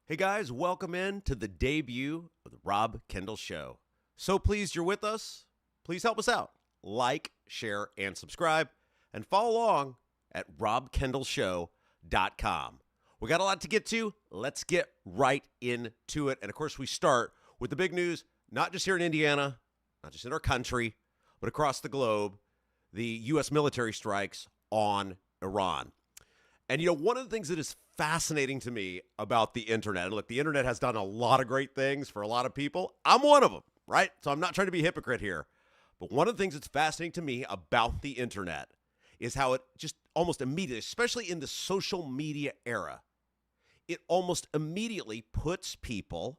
Hey guys, welcome in to the debut of the Rob Kendall Show. So pleased you're with us. Please help us out. Like, share, and subscribe. And follow along at robkendallshow.com. We got a lot to get to. Let's get right into it. And of course, we start with the big news, not just here in Indiana, not just in our country, but across the globe, the U.S. military strikes on Iran. And, you know, one of the things that is fascinating to me about the internet, and look, the internet has done a lot of great things for a lot of people. I'm one of them, right? So I'm not trying to be a hypocrite here. But one of the things that's fascinating to me about the internet is how it just almost immediately, especially in the social media era, it almost immediately puts people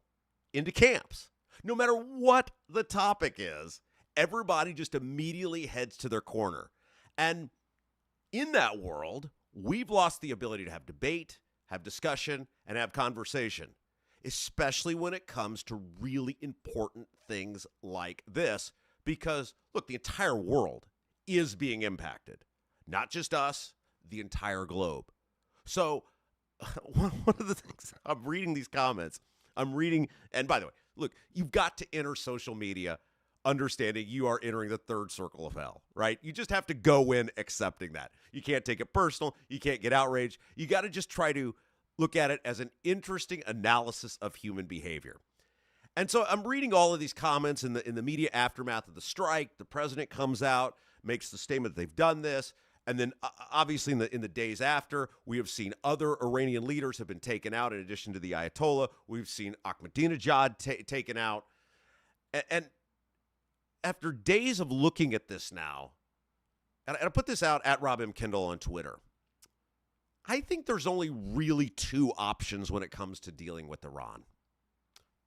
into camps. No matter what the topic is, everybody just immediately heads to their corner. And in that world, we've lost the ability to have debate, have discussion, and have conversation, especially when it comes to really important things like this, because, look, the entire world is being impacted. Not just us, the entire globe. So one of the things, I'm reading these comments, and by the way, look, you've got to enter social media understanding you are entering the third circle of hell, right? You just have to go in accepting that. You can't take it personal. You can't get outraged. You got to just try to look at it as an interesting analysis of human behavior. And so I'm reading all of these comments in the media aftermath of the strike. The president comes out, makes the statement that they've done this. And then obviously in the days after, we have seen other Iranian leaders have been taken out in addition to the Ayatollah. We've seen Ahmadinejad taken out. And after days of looking at this now, and I put this out at Rob M. Kendall on Twitter, I think there's only really two options when it comes to dealing with Iran.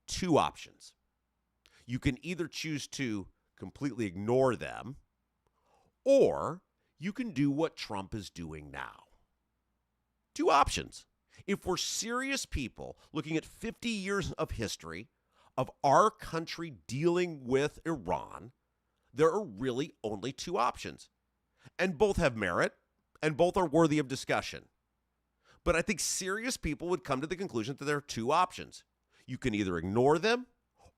Two options. You can either choose to completely ignore them, or you can do what Trump is doing now. Two options. If we're serious people looking at 50 years of history of our country dealing with Iran, there are really only two options. And both have merit, and both are worthy of discussion. But I think serious people would come to the conclusion that there are two options. You can either ignore them,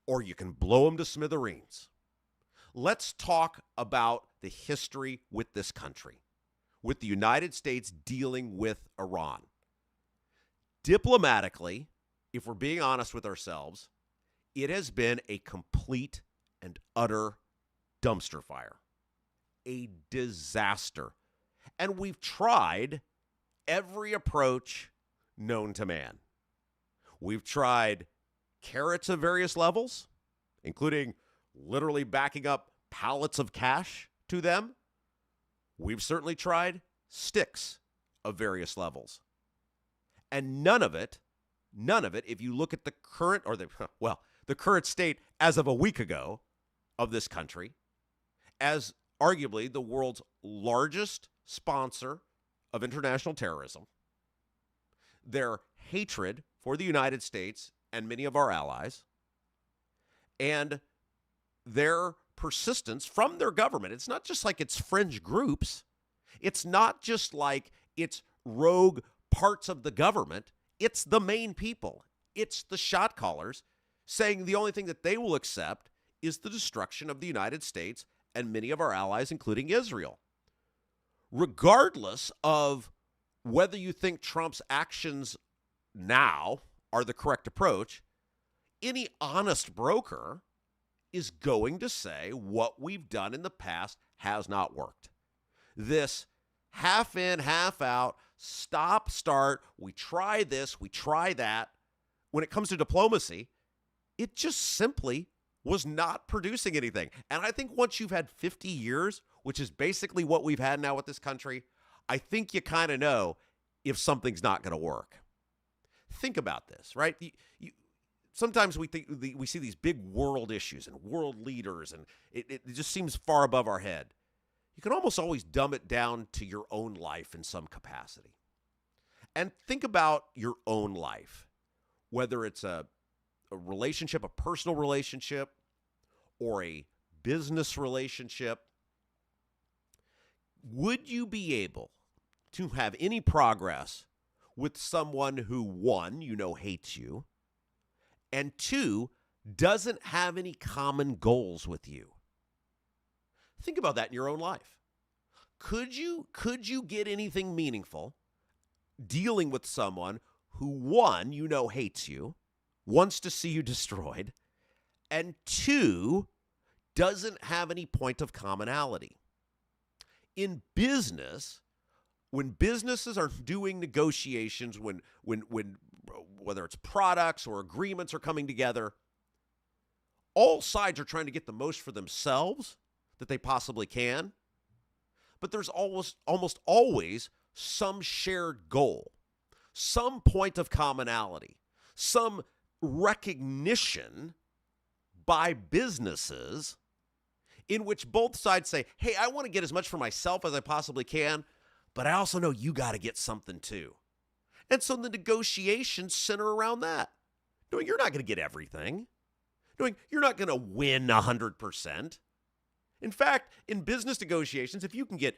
or you can blow them to smithereens. Let's talk about the history with this country, with the United States dealing with Iran. Diplomatically, if we're being honest with ourselves, it has been a complete and utter dumpster fire, a disaster. And we've tried every approach known to man. We've tried carrots of various levels, including literally backing up pallets of cash to them. We've certainly tried sticks of various levels. And none of it, if you look at the current the current state as of a week ago of this country, as arguably the world's largest sponsor of international terrorism, their hatred for the United States and many of our allies, and their persistence from their government. It's not just like it's fringe groups. It's not just like it's rogue parts of the government. It's the main people. It's the shot callers saying the only thing that they will accept is the destruction of the United States and many of our allies, including Israel. Regardless of whether you think Trump's actions now are the correct approach, any honest broker is going to say what we've done in the past has not worked. This half in, half out, stop, start, we try this, we try that. When it comes to diplomacy, it just simply was not producing anything. And I think once you've had 50 years, which is basically what we've had now with this country, I think you kind of know if something's not going to work. Think about this, right? Sometimes we see these big world issues and world leaders, and it just seems far above our head. You can almost always dumb it down to your own life in some capacity. And think about your own life, whether it's a relationship, a personal relationship, or a business relationship. Would you be able to have any progress with someone who, one, hates you, and 2, doesn't have any common goals with you. Think about that in your own life. Could you get anything meaningful dealing with someone who, 1, hates you, wants to see you destroyed, and 2, doesn't have any point of commonality? In business, when businesses are doing negotiations, when whether it's products or agreements are coming together, all sides are trying to get the most for themselves that they possibly can. But there's almost always some shared goal, some point of commonality, some recognition by businesses in which both sides say, hey, I want to get as much for myself as I possibly can, but I also know you got to get something too. And so the negotiations center around that. Knowing you're not going to get everything. Knowing you're not going to win 100%. In fact, in business negotiations, if you can get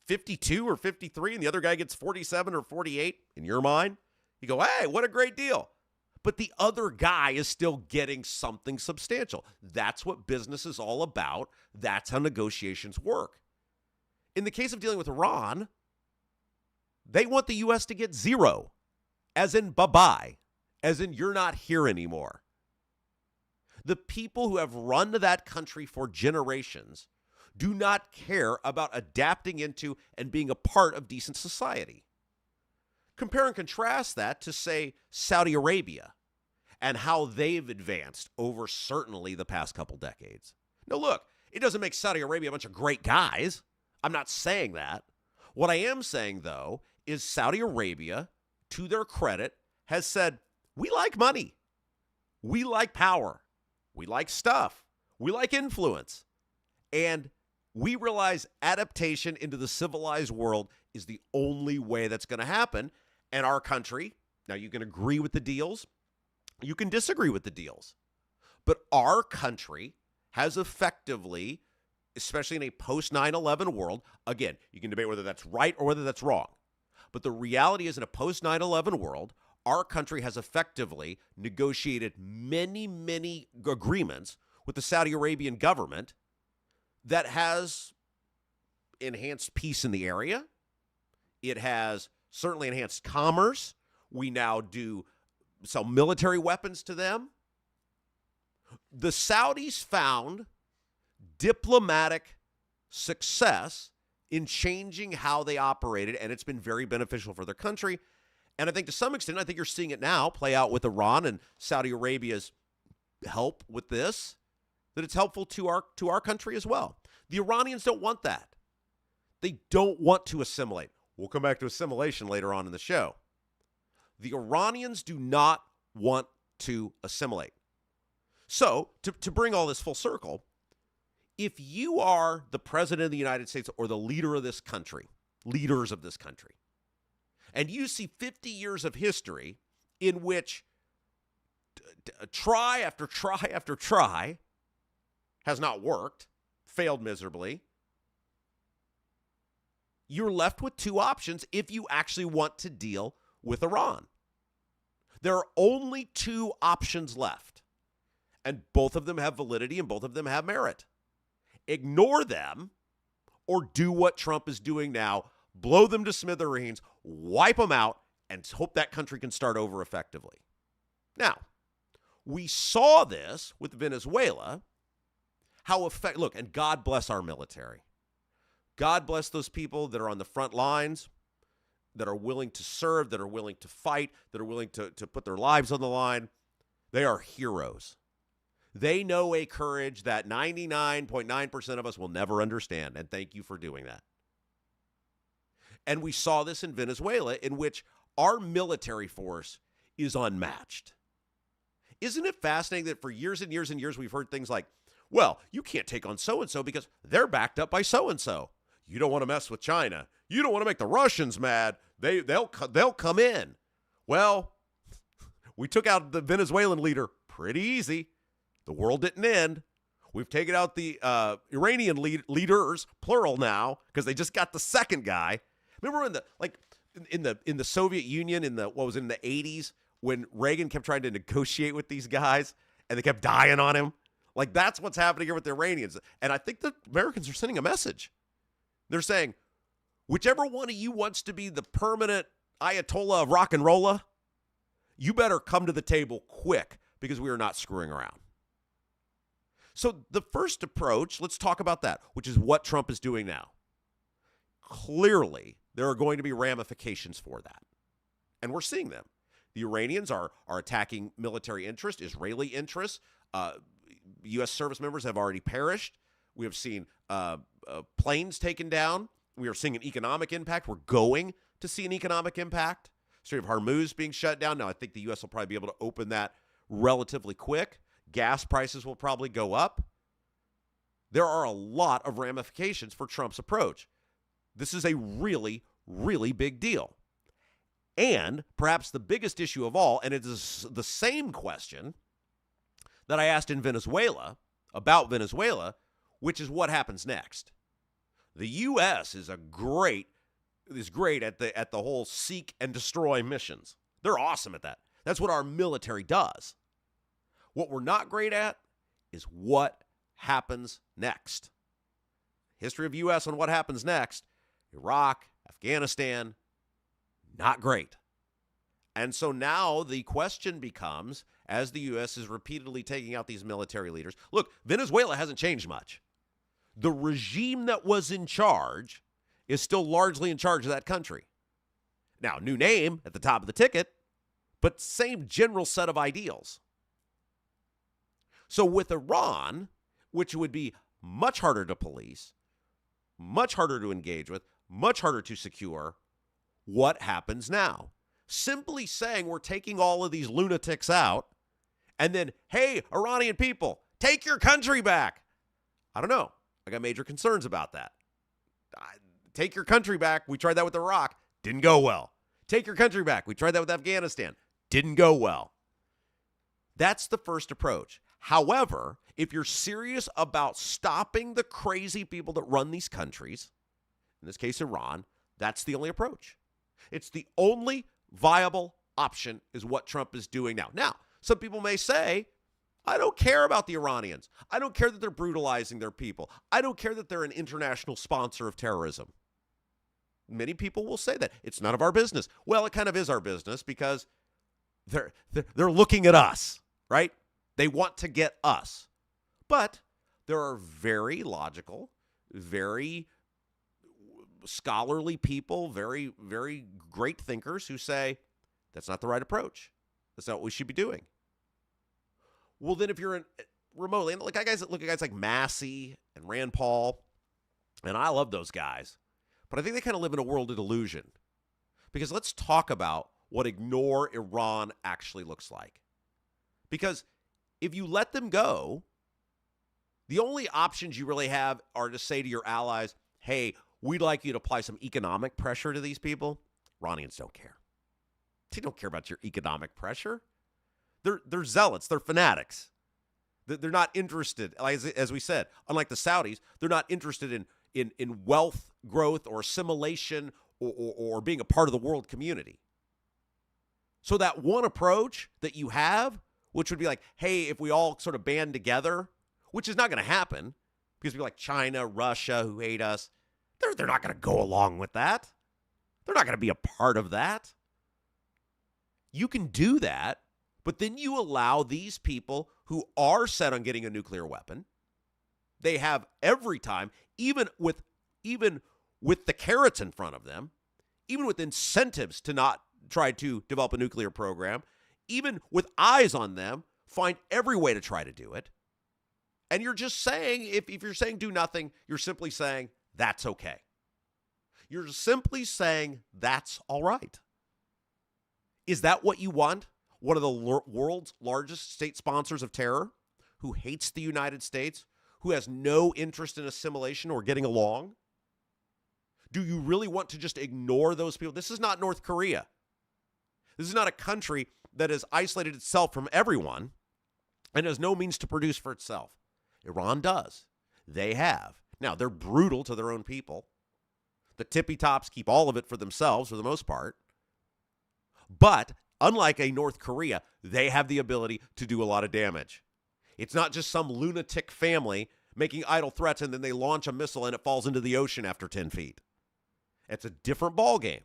52 or 53 and the other guy gets 47 or 48, in your mind, you go, hey, what a great deal. But the other guy is still getting something substantial. That's what business is all about. That's how negotiations work. In the case of dealing with Iran, they want the U.S. to get 0, as in bye-bye, as in you're not here anymore. The people who have run that country for generations do not care about adapting into and being a part of decent society. Compare and contrast that to, say, Saudi Arabia and how they've advanced over certainly the past couple decades. Now, look, it doesn't make Saudi Arabia a bunch of great guys. I'm not saying that. What I am saying, though, is Saudi Arabia, to their credit, has said, we like money. We like power. We like stuff. We like influence. And we realize adaptation into the civilized world is the only way that's going to happen. And our country, now you can agree with the deals, you can disagree with the deals, but our country has effectively, especially in a post 9/11 world, again, you can debate whether that's right or whether that's wrong, but the reality is in a post 9/11 world, our country has effectively negotiated many, many agreements with the Saudi Arabian government that has enhanced peace in the area. It has certainly enhanced commerce. We now do sell military weapons to them. The Saudis found diplomatic success in changing how they operated, and it's been very beneficial for their country. And I think to some extent, I think you're seeing it now play out with Iran and Saudi Arabia's help with this, that it's helpful to our country as well. The Iranians don't want that. They don't want to assimilate. We'll come back to assimilation later on in the show. The Iranians do not want to assimilate. So, to bring all this full circle, if you are the president of the United States or the leader of this country, leaders of this country, and you see 50 years of history in which try after try after try has not worked, failed miserably, you're left with 2 options if you actually want to deal with Iran. There are only 2 options left, and both of them have validity and both of them have merit. Ignore them or do what Trump is doing now, blow them to smithereens, wipe them out, and hope that country can start over effectively. Now, we saw this with Venezuela, look, and God bless our military. God bless those people that are on the front lines, that are willing to serve, that are willing to fight, that are willing to put their lives on the line. They are heroes. They know a courage that 99.9% of us will never understand, and thank you for doing that. And we saw this in Venezuela, in which our military force is unmatched. Isn't it fascinating that for years and years and years we've heard things like, well, you can't take on so-and-so because they're backed up by so-and-so. You don't want to mess with China. You don't want to make the Russians mad. They'll come in. Well, we took out the Venezuelan leader pretty easy. The world didn't end. We've taken out the Iranian leaders, plural now, because they just got the second guy. Remember in the Soviet Union in the 80s when Reagan kept trying to negotiate with these guys and they kept dying on him. Like, that's what's happening here with the Iranians. And I think the Americans are sending a message. They're saying, whichever one of you wants to be the permanent Ayatollah of rock and rolla, you better come to the table quick because we are not screwing around. So the first approach, let's talk about that, which is what Trump is doing now. Clearly, there are going to be ramifications for that. And we're seeing them. The Iranians are attacking military interests, Israeli interests. U.S. service members have already perished. We have seen planes taken down. We are seeing an economic impact. We're going to see an economic impact. Strait of Hormuz being shut down. Now, I think the U.S. will probably be able to open that relatively quick. Gas prices will probably go up. There are a lot of ramifications for Trump's approach. This is a really, really big deal. And perhaps the biggest issue of all, and it is the same question that I asked in Venezuela, about Venezuela, which is what happens next. The U.S. is great at the whole seek and destroy missions. They're awesome at that. That's what our military does. What we're not great at is what happens next. History of U.S. on what happens next. Iraq, Afghanistan, not great. And so now the question becomes, as the U.S. is repeatedly taking out these military leaders, look, Venezuela hasn't changed much. The regime that was in charge is still largely in charge of that country. Now, new name at the top of the ticket, but same general set of ideals. So with Iran, which would be much harder to police, much harder to engage with, much harder to secure, what happens now? Simply saying we're taking all of these lunatics out and then, hey, Iranian people, take your country back. I don't know. I got major concerns about that. Take your country back. We tried that with Iraq. Didn't go well. Take your country back. We tried that with Afghanistan. Didn't go well. That's the first approach. However, if you're serious about stopping the crazy people that run these countries, in this case, Iran, that's the only approach. It's the only viable option is what Trump is doing now. Now, some people may say, I don't care about the Iranians. I don't care that they're brutalizing their people. I don't care that they're an international sponsor of terrorism. Many people will say that. It's none of our business. Well, it kind of is our business because they're looking at us, right? They want to get us. But there are very logical, very scholarly people, very, very great thinkers who say that's not the right approach. That's not what we should be doing. Well, then if you're remotely, and look at guys like Massey and Rand Paul, and I love those guys, but I think they kind of live in a world of delusion. Because let's talk about what ignore Iran actually looks like. Because if you let them go, the only options you really have are to say to your allies, hey, we'd like you to apply some economic pressure to these people. Iranians don't care. They don't care about your economic pressure. They're zealots. They're fanatics. They're not interested, as we said, unlike the Saudis, they're not interested in wealth growth or assimilation or being a part of the world community. So that one approach that you have, which would be like, hey, if we all sort of band together, which is not going to happen because people like China, Russia, who hate us, they're not going to go along with that. They're not going to be a part of that. You can do that, but then you allow these people who are set on getting a nuclear weapon. They have every time, even with the carrots in front of them, even with incentives to not try to develop a nuclear program, even with eyes on them, find every way to try to do it. And you're just saying, if you're saying do nothing, you're simply saying that's okay. You're simply saying that's all right. Is that what you want? One of the world's largest state sponsors of terror, who hates the United States, who has no interest in assimilation or getting along? Do you really want to just ignore those people? This is not North Korea. This is not a country that has isolated itself from everyone and has no means to produce for itself. Iran does. They have. Now, they're brutal to their own people. The tippy tops keep all of it for themselves for the most part. But Unlike a North Korea, they have the ability to do a lot of damage. It's not just some lunatic family making idle threats and then they launch a missile and it falls into the ocean after 10 feet. It's a different ballgame.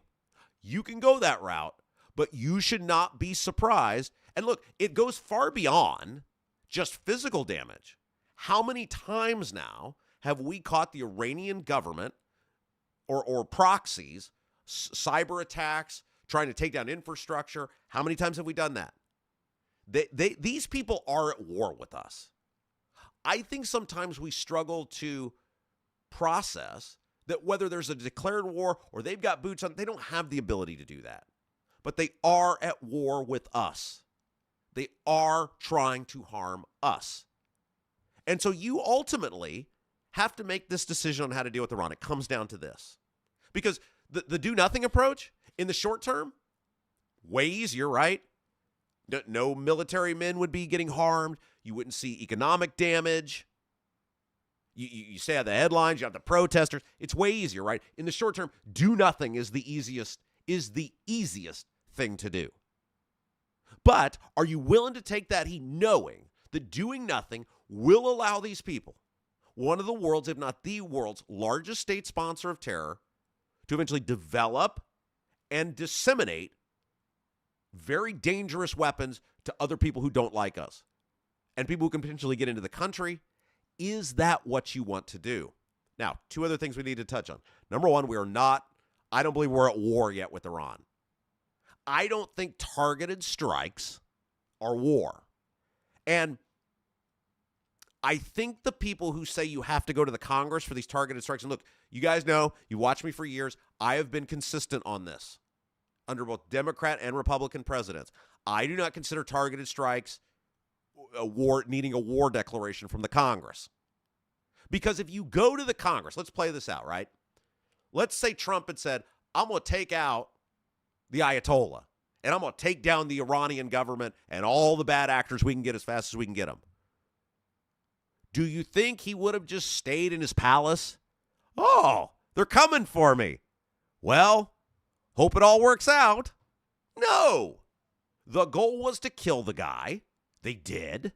You can go that route, but you should not be surprised. And look, it goes far beyond just physical damage. How many times now have we caught the Iranian government or proxies, cyber attacks, trying to take down infrastructure? How many times have we done that? These people are at war with us. I think sometimes we struggle to process that whether there's a declared war or they've got boots on, they don't have the ability to do that. But they are at war with us. They are trying to harm us. And so you ultimately have to make this decision on how to deal with Iran. It comes down to this. Because the do-nothing approach, in the short term, way easier, right? No military men would be getting harmed. You wouldn't see economic damage. You stay out of the headlines. You have the protesters. It's way easier, right? In the short term, do nothing is the easiest thing to do. But are you willing to take that heat knowing that doing nothing will allow these people, one of the world's, if not the world's, largest state sponsor of terror, to eventually develop and disseminate very dangerous weapons to other people who don't like us and people who can potentially get into the country? Is that what you want to do? Now, two other things we need to touch on. Number one, I don't believe we're at war yet with Iran. I don't think targeted strikes are war. And I think the people who say you have to go to the Congress for these targeted strikes, and look, you guys know, you watched me for years, I have been consistent on this under both Democrat and Republican presidents. I do not consider targeted strikes needing a war declaration from the Congress. Because if you go to the Congress, let's play this out, right? Let's say Trump had said, I'm going to take out the Ayatollah, and I'm going to take down the Iranian government and all the bad actors we can get as fast as we can get them. Do you think he would have just stayed in his palace? Oh, they're coming for me. Well, hope it all works out. No. The goal was to kill the guy. They did.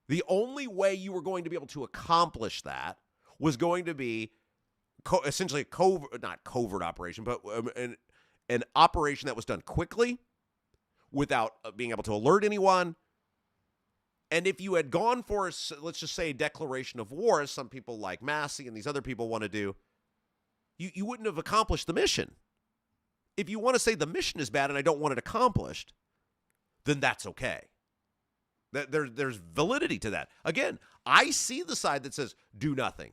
The only way you were going to be able to accomplish that was going to be essentially not covert operation, but an operation that was done quickly without being able to alert anyone. And if you had gone for, let's just say, a declaration of war, as some people like Massey and these other people want to do, you wouldn't have accomplished the mission. If you want to say the mission is bad and I don't want it accomplished, then that's okay. There's validity to that. Again, I see the side that says do nothing.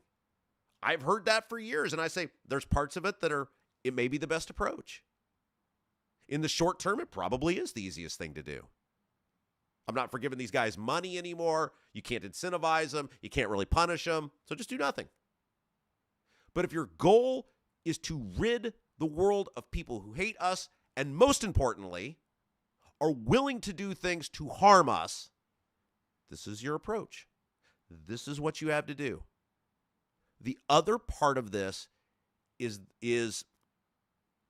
I've heard that for years, and I say there's parts of it that it may be the best approach. In the short term, it probably is the easiest thing to do. I'm not forgiving these guys money anymore. You can't incentivize them. You can't really punish them. So just do nothing. But if your goal is to rid the world of people who hate us and, most importantly, are willing to do things to harm us, this is your approach. This is what you have to do. The other part of this is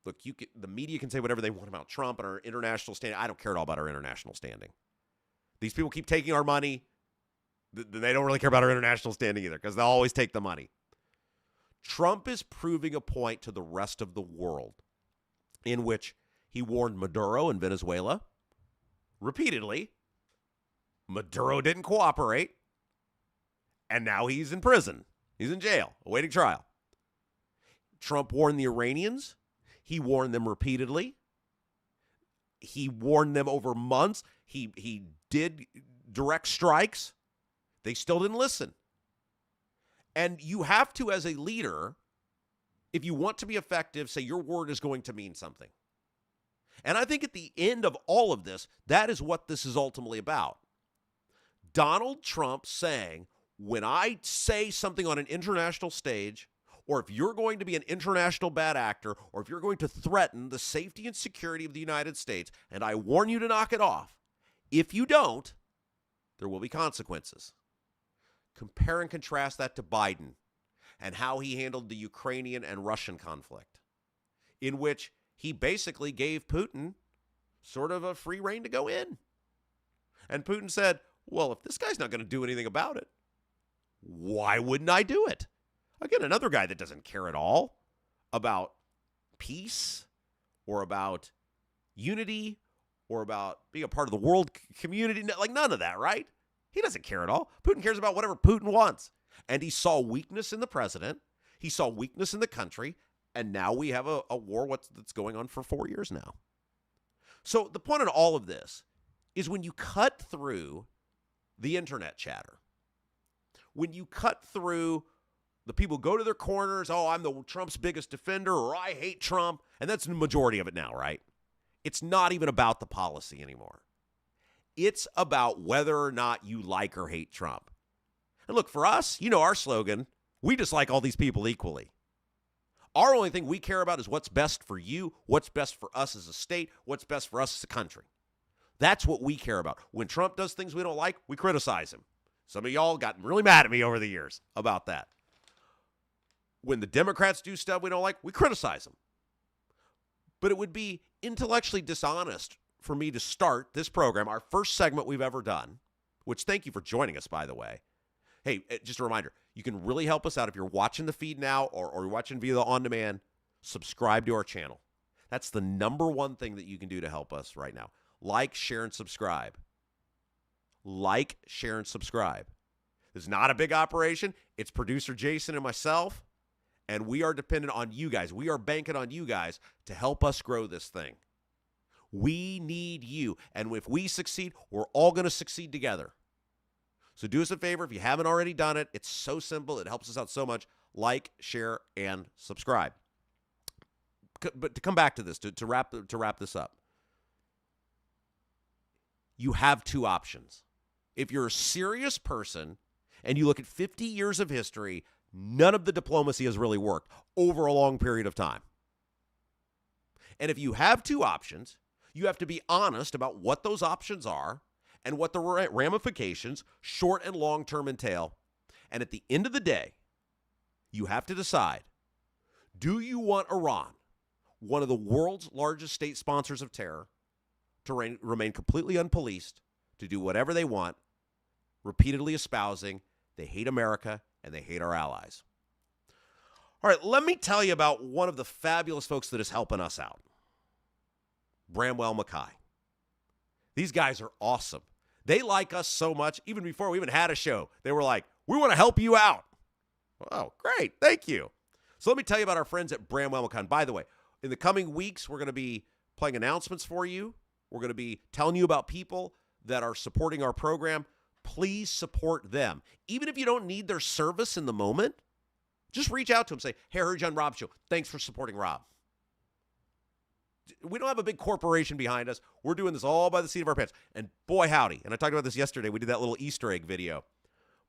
look, the media can say whatever they want about Trump and our international standing. I don't care at all about our international standing. These people keep taking our money. They don't really care about our international standing either because they'll always take the money. Trump is proving a point to the rest of the world in which he warned Maduro in Venezuela repeatedly. Maduro didn't cooperate, and now he's in prison. He's in jail, awaiting trial. Trump warned the Iranians. He warned them repeatedly. He warned them over months. He did direct strikes. They still didn't listen. And you have to, as a leader, if you want to be effective, say your word is going to mean something. And I think at the end of all of this, that is what this is ultimately about. Donald Trump saying, when I say something on an international stage, or if you're going to be an international bad actor, or if you're going to threaten the safety and security of the United States, and I warn you to knock it off, if you don't, there will be consequences. Compare and contrast that to Biden and how he handled the Ukrainian and Russian conflict, in which he basically gave Putin sort of a free rein to go in. And Putin said, well, if this guy's not going to do anything about it, why wouldn't I do it? Again, another guy that doesn't care at all about peace or about unity or about being a part of the world community. Like none of that, right? He doesn't care at all. Putin cares about whatever Putin wants. And he saw weakness in the president. He saw weakness in the country. And now we have a war that's going on for 4 years now. So the point of all of this is when you cut through the internet chatter, when you cut through the people go to their corners, oh, I'm the Trump's biggest defender, or I hate Trump, and that's the majority of it now, right? It's not even about the policy anymore. It's about whether or not you like or hate Trump. And look, for us, you know our slogan, we dislike all these people equally. Our only thing we care about is what's best for you, what's best for us as a state, what's best for us as a country. That's what we care about. When Trump does things we don't like, we criticize him. Some of y'all got really mad at me over the years about that. When the Democrats do stuff we don't like, we criticize them. But it would be intellectually dishonest for me to start this program, our first segment we've ever done, which thank you for joining us, by the way. Hey, just a reminder, you can really help us out if you're watching the feed now or you're watching via the on-demand, subscribe to our channel. That's the number one thing that you can do to help us right now. Like, share, and subscribe. Like, share, and subscribe. It's not a big operation. It's producer Jason and myself, and we are dependent on you guys. We are banking on you guys to help us grow this thing. We need you, and if we succeed, we're all going to succeed together. So do us a favor if you haven't already done it. It's so simple. It helps us out so much. Like, share, and subscribe. But to come back to this, to wrap this up, you have two options. If you're a serious person and you look at 50 years of history, none of the diplomacy has really worked over a long period of time. And if you have two options, you have to be honest about what those options are and what the ramifications, short and long term, entail. And at the end of the day, you have to decide, do you want Iran, one of the world's largest state sponsors of terror, to remain completely unpoliced, to do whatever they want, repeatedly espousing they hate America and they hate our allies? All right, let me tell you about one of the fabulous folks that is helping us out. Bramwell Mackay. These guys are awesome. They like us so much, even before we even had a show. They were like, we want to help you out. Oh, great. Thank you. So let me tell you about our friends at Bramwell Mackay. By the way, in the coming weeks, we're going to be playing announcements for you. We're going to be telling you about people that are supporting our program. Please support them. Even if you don't need their service in the moment, just reach out to them. Say, hey, I heard you on Rob's show. Thanks for supporting Rob. We don't have a big corporation behind us. We're doing this all by the seat of our pants. And boy, howdy, and I talked about this yesterday. We did that little Easter egg video.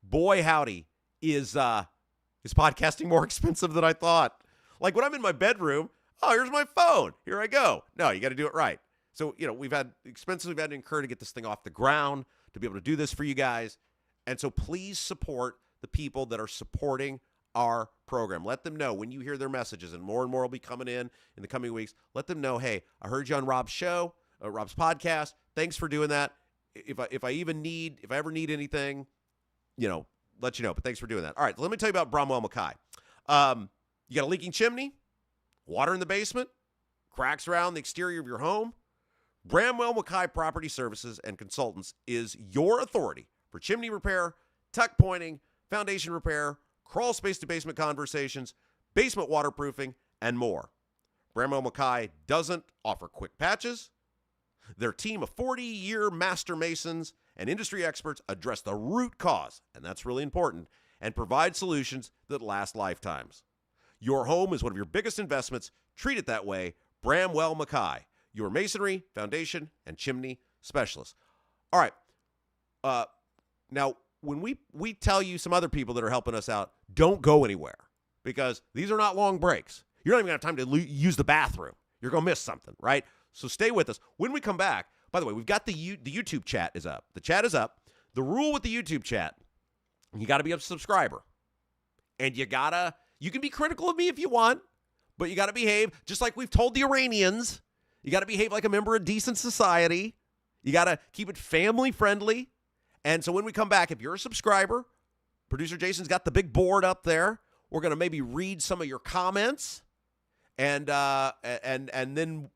Boy, howdy, is podcasting more expensive than I thought. Like when I'm in my bedroom, oh, here's my phone. Here I go. No, you got to do it right. So, we've had expenses we've had to incur to get this thing off the ground, to be able to do this for you guys. And so please support the people that are supporting our program. Let them know when you hear their messages, and more will be coming in the coming weeks. Let them know, hey, I heard you on Rob's show, Rob's podcast. Thanks for doing that. If I ever need anything, let you know. But thanks for doing that. All right, let me tell you about Bramwell Mackay. You got a leaking chimney, water in the basement, cracks around the exterior of your home. Bramwell Mackay Property Services and Consultants is your authority for chimney repair, tuck pointing, foundation repair, crawl space to basement conversations, basement waterproofing, and more. Bramwell Mackay doesn't offer quick patches. Their team of 40-year master masons and industry experts address the root cause, and that's really important, and provide solutions that last lifetimes. Your home is one of your biggest investments. Treat it that way. Bramwell Mackay, your masonry, foundation, and chimney specialist. All right. Now, when we tell you some other people that are helping us out, don't go anywhere, because these are not long breaks. You're not even going to have time to use the bathroom. You're going to miss something, right? So stay with us. When we come back, by the way, we've got the YouTube chat is up. The chat is up. The rule with the YouTube chat, you got to be a subscriber. And you can be critical of me if you want, but you got to behave just like we've told the Iranians. You got to behave like a member of decent society. You got to keep it family friendly. And so when we come back, if you're a subscriber, producer Jason's got the big board up there. We're going to maybe read some of your comments. And then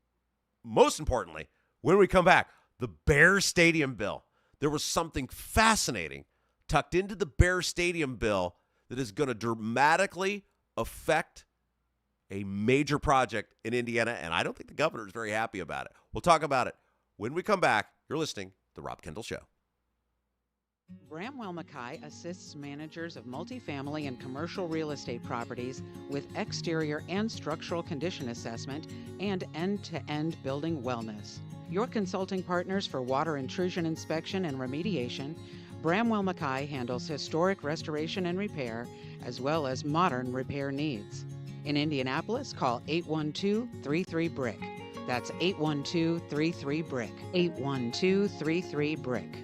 most importantly, when we come back, the Bears Stadium bill. There was something fascinating tucked into the Bears Stadium bill that is going to dramatically affect a major project in Indiana, and I don't think the governor is very happy about it. We'll talk about it when we come back. You're listening to The Rob Kendall Show. Bramwell Mackay assists managers of multifamily and commercial real estate properties with exterior and structural condition assessment and end-to-end building wellness. Your consulting partners for water intrusion inspection and remediation, Bramwell Mackay handles historic restoration and repair, as well as modern repair needs. In Indianapolis, call 812-33-BRICK. That's 812-33-BRICK. 812-33-BRICK.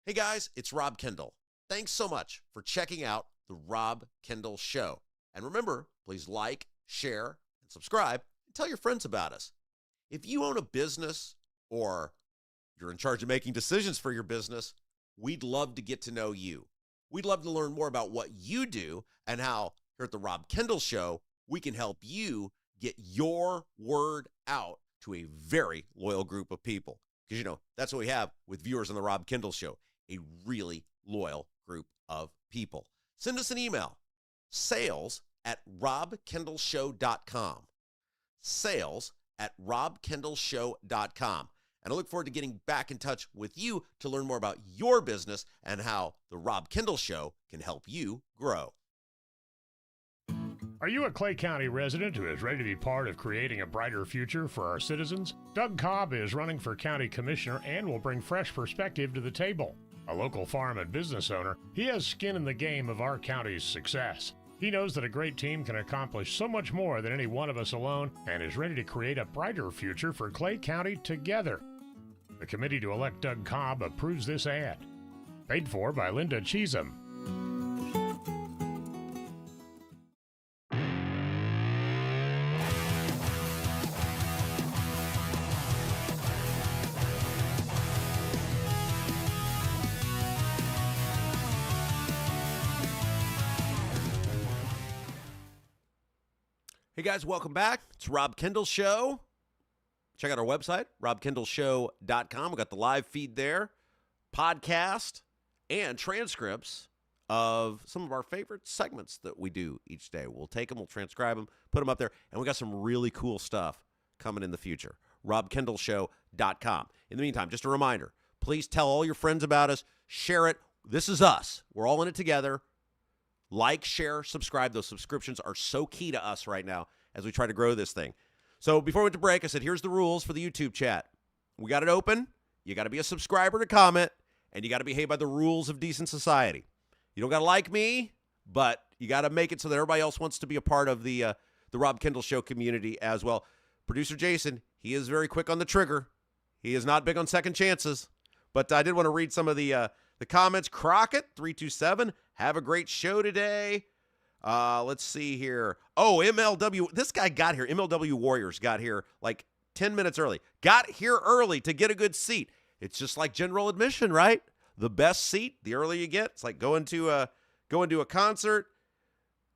Hey guys, it's Rob Kendall. Thanks so much for checking out The Rob Kendall Show. And remember, please like, share, and subscribe, and tell your friends about us. If you own a business or you're in charge of making decisions for your business, we'd love to get to know you. We'd love to learn more about what you do and how here at The Rob Kendall Show, we can help you get your word out to a very loyal group of people. Because, that's what we have with viewers on The Rob Kendall Show, a really loyal group of people. Send us an email, sales@robkendallshow.com. Sales@robkendallshow.com. And I look forward to getting back in touch with you to learn more about your business and how The Rob Kendall Show can help you grow. Are you a Clay County resident who is ready to be part of creating a brighter future for our citizens? Doug Cobb is running for county commissioner and will bring fresh perspective to the table. A local farm and business owner, he has skin in the game of our county's success. He knows that a great team can accomplish so much more than any one of us alone and is ready to create a brighter future for Clay County together. The committee to elect Doug Cobb approves this ad. Paid for by Linda Cheesam. Hey guys, welcome back. It's Rob Kendall Show. Check out our website, robkendallshow.com. We've got the live feed there, podcast, and transcripts of some of our favorite segments that we do each day. We'll take them, we'll transcribe them, put them up there, and we got some really cool stuff coming in the future. robkendallshow.com. In the meantime, just a reminder, please tell all your friends about us, share it. This is us. We're all in it together. Like, share, subscribe. Those subscriptions are so key to us right now as we try to grow this thing. So before we went to break, I said, here's the rules for the YouTube chat. We got it open. You got to be a subscriber to comment, and you got to behave by the rules of decent society. You don't got to like me, but you got to make it so that everybody else wants to be a part of the Rob Kendall Show community as well. Producer Jason, he is very quick on the trigger. He is not big on second chances, but I did want to read some of the comments. Crockett, 327, have a great show today. Let's see here. Oh, MLW. This guy got here. MLW Warriors got here like 10 minutes early. Got here early to get a good seat. It's just like general admission, right? The best seat, the earlier you get. It's like going to a concert.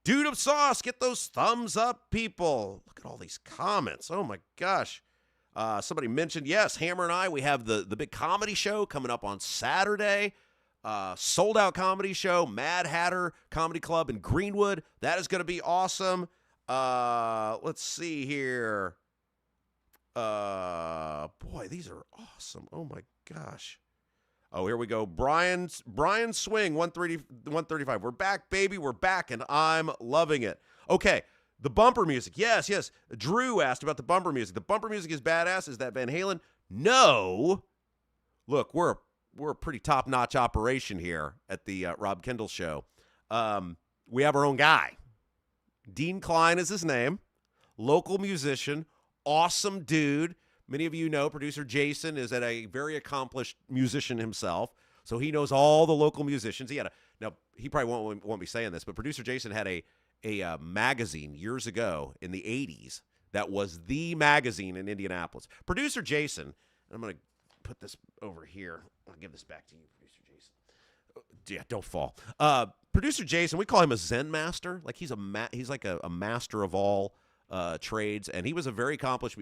Dude of sauce, get those thumbs up, people. Look at all these comments. Oh, my gosh. Somebody mentioned, yes, Hammer and I, we have the big comedy show coming up on Saturday. Sold out comedy show, Mad Hatter Comedy Club in Greenwood. That is going to be awesome. Let's see here. Boy, these are awesome. Oh my gosh. Oh, here we go. Brian Swing, 135. We're back, baby. We're back, and I'm loving it. Okay, the bumper music. Yes. Drew asked about the bumper music. The bumper music is badass. Is that Van Halen? No. Look, we're a pretty top-notch operation here at the Rob Kendall Show. We have our own guy. Dean Klein is his name. Local musician. Awesome dude. Many of you know producer Jason is a very accomplished musician himself, so he knows all the local musicians. Now, he probably won't be saying this, but producer Jason had a magazine years ago in the 80s that was the magazine in Indianapolis. Producer Jason, and I'm going to put this over here. I'll give this back to you, Producer Jason. Yeah, don't fall. Producer Jason, we call him a Zen master. Like he's like a master of all trades, and he was a very accomplished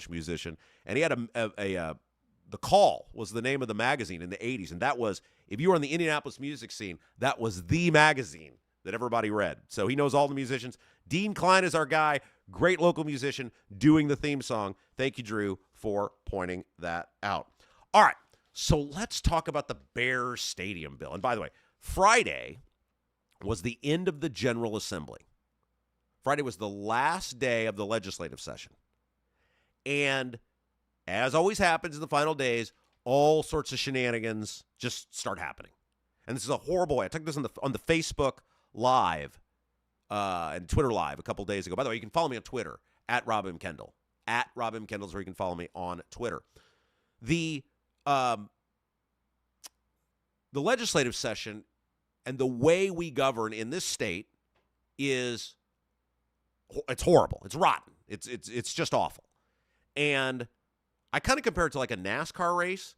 musician. And he had The Call was the name of the magazine in the 80s, and that was, if you were on the Indianapolis music scene, that was the magazine that everybody read. So he knows all the musicians. Dean Klein is our guy, great local musician doing the theme song. Thank you, Drew, for pointing that out. All right, so let's talk about the Bears Stadium bill. And by the way, Friday was the end of the General Assembly. Friday was the last day of the legislative session. And as always happens in the final days, all sorts of shenanigans just start happening. And this is a horrible way. I took this on the Facebook Live and Twitter Live a couple days ago. By the way, you can follow me on Twitter, at Rob M. Kendall. At Rob M. Kendall is where you can follow me on Twitter. The legislative session and the way we govern in this state it's horrible. It's rotten. It's just awful. And I kind of compare it to like a NASCAR race.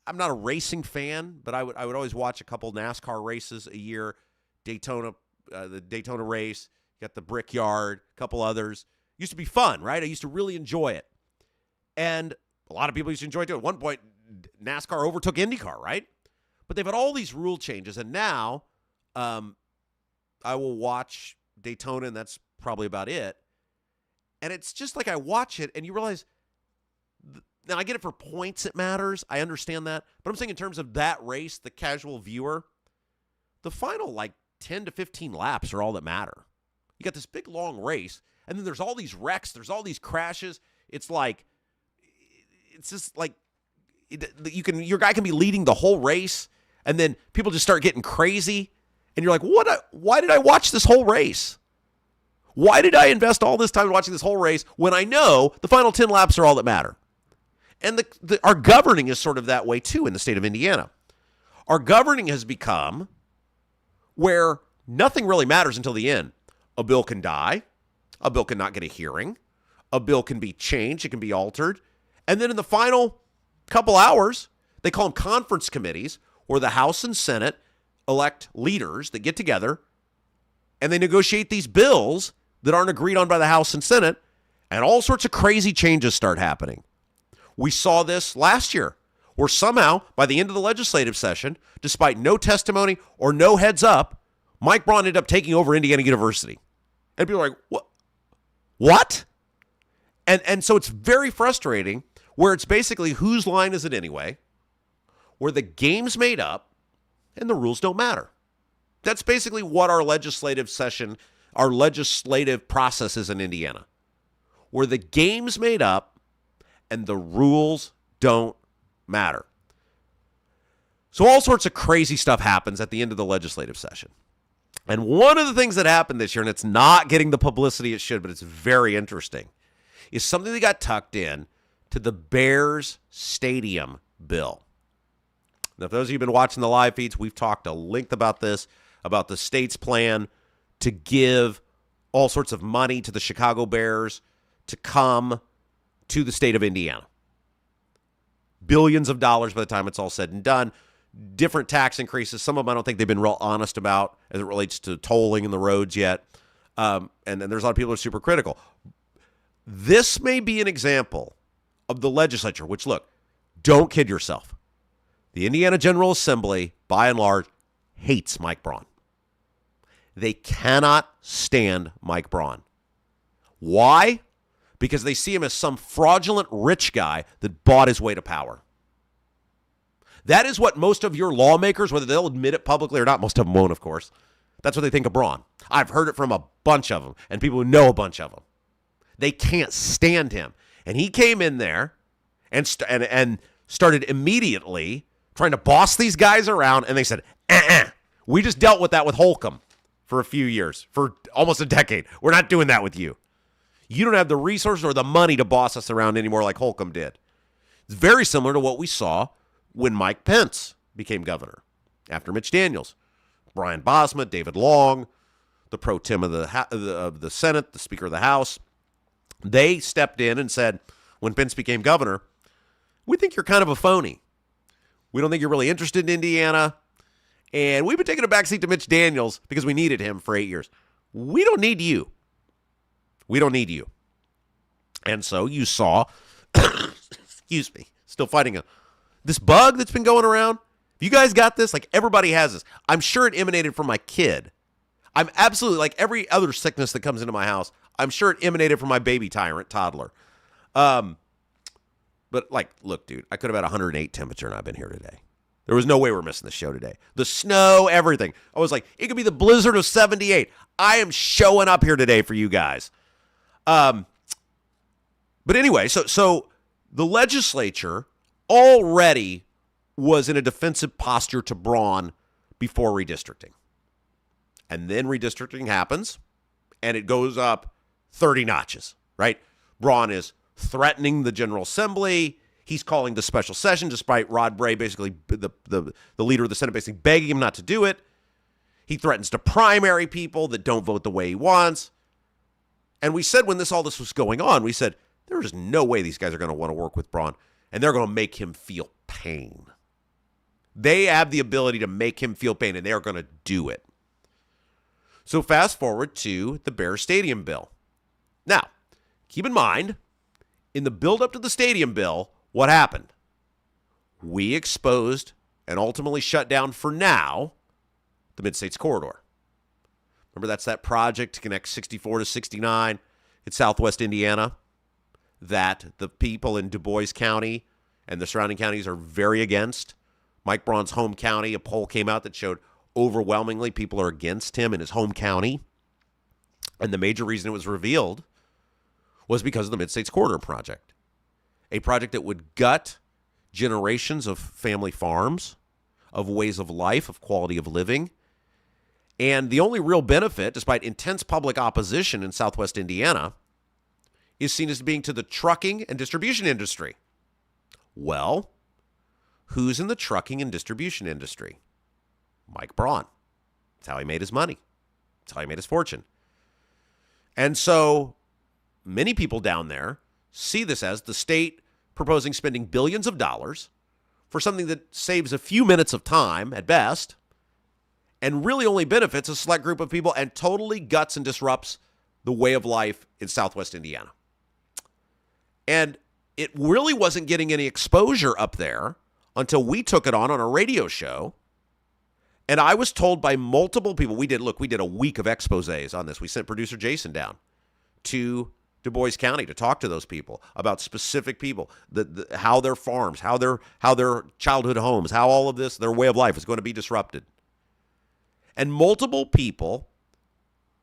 I'm not a racing fan, but I would always watch a couple NASCAR races a year. Daytona, the Daytona race, got the Brickyard, a couple others. Used to be fun, right? I used to really enjoy it. And a lot of people used to enjoy it too. At one point, NASCAR overtook IndyCar, right? But they've had all these rule changes, and now I will watch Daytona, and that's probably about it. And it's just like I watch it, and you realize, now I get it for points it matters. I understand that. But I'm saying in terms of that race, the casual viewer, the final like 10 to 15 laps are all that matter. You got this big, long race, and then there's all these wrecks. There's all these crashes. It's just like your guy can be leading the whole race, and then people just start getting crazy, and you're like, why did I watch this whole race? Why did I invest all this time watching this whole race when I know the final 10 laps are all that matter? And our governing is sort of that way, too, in the state of Indiana. Our governing has become where nothing really matters until the end. A bill can die. A bill can not get a hearing. A bill can be changed. It can be altered. And then in the final couple hours, they call them conference committees, where the House and Senate elect leaders that get together, and they negotiate these bills that aren't agreed on by the House and Senate, and all sorts of crazy changes start happening. We saw this last year, where somehow, by the end of the legislative session, despite no testimony or no heads up, Mike Braun ended up taking over Indiana University. And people are like, what? And so it's very frustrating, where it's basically whose line is it anyway, where the game's made up and the rules don't matter. That's basically what our legislative session, our legislative process is in Indiana, where the game's made up and the rules don't matter. So all sorts of crazy stuff happens at the end of the legislative session. And one of the things that happened this year, and it's not getting the publicity it should, but it's very interesting, is something that got tucked in to the Bears Stadium bill. Now, for those of you who've been watching the live feeds, we've talked a length about this, about the state's plan to give all sorts of money to the Chicago Bears to come to the state of Indiana. Billions of dollars by the time it's all said and done. Different tax increases. Some of them I don't think they've been real honest about as it relates to tolling in the roads yet. And then there's a lot of people who are super critical. This may be an example of the legislature, which, look, don't kid yourself. The Indiana General Assembly, by and large, hates Mike Braun. They cannot stand Mike Braun. Why? Because they see him as some fraudulent rich guy that bought his way to power. That is what most of your lawmakers, whether they'll admit it publicly or not, most of them won't, of course. That's what they think of Braun. I've heard it from a bunch of them and people who know a bunch of them. They can't stand him. And he came in there and started immediately trying to boss these guys around, and they said, we just dealt with that with Holcomb for a few years, for almost a decade. We're not doing that with you. You don't have the resources or the money to boss us around anymore like Holcomb did. It's very similar to what we saw when Mike Pence became governor after Mitch Daniels. Brian Bosma, David Long, the pro tem of the Senate, the Speaker of the House. They stepped in and said, when Pence became governor, we think you're kind of a phony. We don't think you're really interested in Indiana. And we've been taking a backseat to Mitch Daniels because we needed him for 8 years. We don't need you. We don't need you. And so you saw, excuse me, still fighting this bug that's been going around. You guys got this? Like, everybody has this. I'm sure it emanated from my kid. I'm absolutely, like every other sickness that comes into my house, I'm sure it emanated from my baby tyrant toddler. But, like, look, dude, I could have had 108 temperature and I've been here today. There was no way we're missing the show today. The snow, everything. I was like, it could be the blizzard of 78. I am showing up here today for you guys. But anyway, so the legislature already was in a defensive posture to Braun before redistricting. And then redistricting happens, and it goes up 30 notches, right? Braun is threatening the General Assembly. He's calling the special session, despite Rod Bray, basically the leader of the Senate, basically begging him not to do it. He threatens to primary people that don't vote the way he wants. And we said when all this was going on, we said, there is no way these guys are going to want to work with Braun, and they're going to make him feel pain. They have the ability to make him feel pain, and they are going to do it. So fast forward to the Bear Stadium bill. Now, keep in mind, in the build-up to the stadium bill, what happened? We exposed and ultimately shut down for now the Midstates corridor. Remember, that's that project to connect 64 to 69 in southwest Indiana that the people in Du Bois County and the surrounding counties are very against. Mike Braun's home county, a poll came out that showed overwhelmingly people are against him in his home county. And the major reason it was revealed was because of the Midstates Corridor project, a project that would gut generations of family farms, of ways of life, of quality of living. And the only real benefit, despite intense public opposition in southwest Indiana, is seen as being to the trucking and distribution industry. Well, who's in the trucking and distribution industry? Mike Braun. That's how he made his money. That's how he made his fortune. And so many people down there see this as the state proposing spending billions of dollars for something that saves a few minutes of time at best and really only benefits a select group of people and totally guts and disrupts the way of life in southwest Indiana. And it really wasn't getting any exposure up there until we took it on a radio show. And I was told by multiple people, we did a week of exposés on this. We sent producer Jason down to Du Bois County to talk to those people about specific people, how their farms, how their childhood homes, how all of this, their way of life is going to be disrupted. And multiple people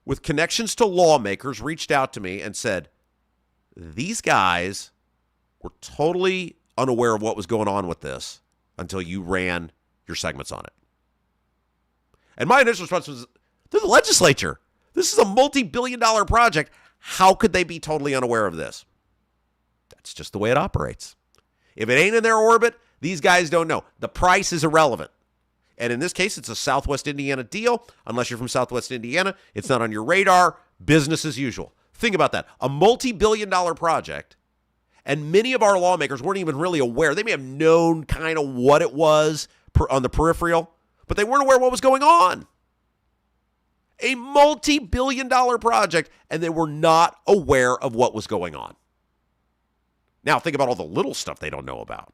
with connections to lawmakers reached out to me and said, these guys were totally unaware of what was going on with this until you ran your segments on it. And my initial response was, they're the legislature. This is a multi-billion-dollar project. How could they be totally unaware of this? That's just the way it operates. If it ain't in their orbit, these guys don't know. The price is irrelevant. And in this case, it's a Southwest Indiana deal. Unless you're from Southwest Indiana, it's not on your radar. Business as usual. Think about that. A multi-billion-dollar project, and many of our lawmakers weren't even really aware. They may have known kind of what it was on the peripheral, but they weren't aware of what was going on. A multi-billion-dollar project, and they were not aware of what was going on. Now, think about all the little stuff they don't know about.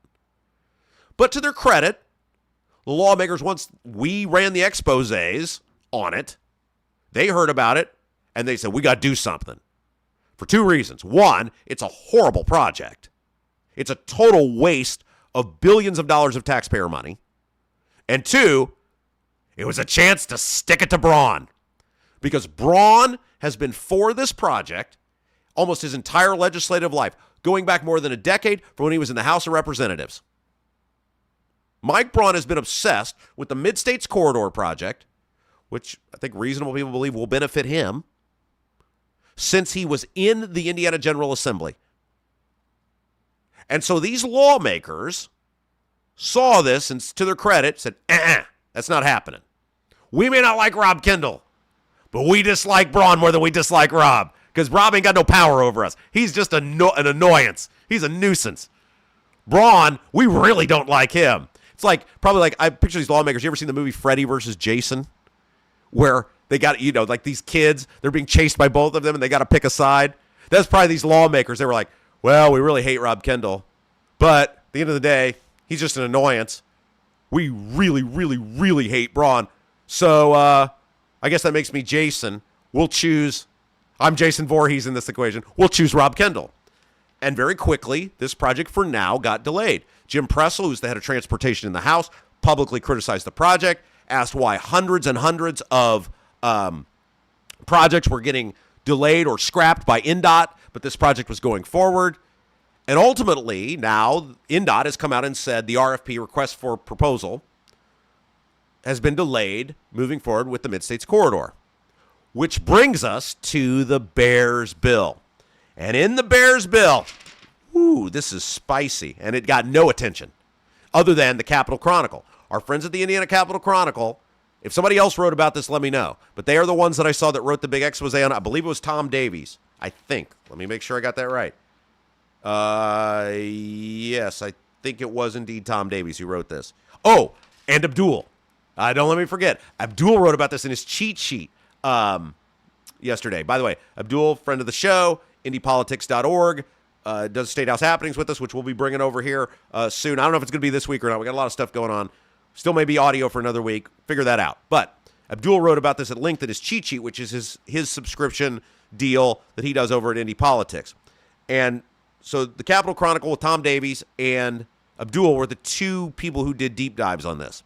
But to their credit, the lawmakers, once we ran the exposés on it, they heard about it, and they said, we got to do something. For two reasons. One, it's a horrible project. It's a total waste of billions of dollars of taxpayer money. And two, it was a chance to stick it to Braun. Because Braun has been for this project almost his entire legislative life, going back more than a decade from when he was in the House of Representatives. Mike Braun has been obsessed with the Midstates Corridor project, which I think reasonable people believe will benefit him, since he was in the Indiana General Assembly. And so these lawmakers saw this and, to their credit, said, that's not happening. We may not like Rob Kendall, But we dislike Braun more than we dislike Rob, because Rob ain't got no power over us. He's just an annoyance. He's a nuisance. Braun, we really don't like him. It's like, probably like, I picture these lawmakers. You ever seen the movie Freddy versus Jason? Where they got, like these kids, they're being chased by both of them and they got to pick a side. That's probably these lawmakers. They were like, well, we really hate Rob Kendall, but at the end of the day, he's just an annoyance. We really, really, really hate Braun. So I guess that makes me Jason. I'm Jason Voorhees in this equation. We'll choose Rob Kendall. And very quickly, this project for now got delayed. Jim Pressel, who's the head of transportation in the House, publicly criticized the project, asked why hundreds and hundreds of projects were getting delayed or scrapped by NDOT, but this project was going forward. And ultimately, now NDOT has come out and said the RFP, request for proposal, has been delayed moving forward with the Midstates corridor, which brings us to the Bears bill. And in the Bears bill, this is spicy, and it got no attention other than the Capitol Chronicle. Our friends at the Indiana Capitol Chronicle, if somebody else wrote about this, let me know. But they are the ones that I saw that wrote the big expose on it. I believe it was Tom Davies, I think. Let me make sure I got that right. Yes, I think it was indeed Tom Davies who wrote this. Oh, and Abdul. Don't let me forget. Abdul wrote about this in his cheat sheet yesterday. By the way, Abdul, friend of the show, indypolitics.org, does State House Happenings with us, which we'll be bringing over here soon. I don't know if it's going to be this week or not. We got a lot of stuff going on. Still may be audio for another week. Figure that out. But Abdul wrote about this at length in his cheat sheet, which is his subscription deal that he does over at Indy Politics. And so the Capitol Chronicle with Tom Davies and Abdul were the two people who did deep dives on this.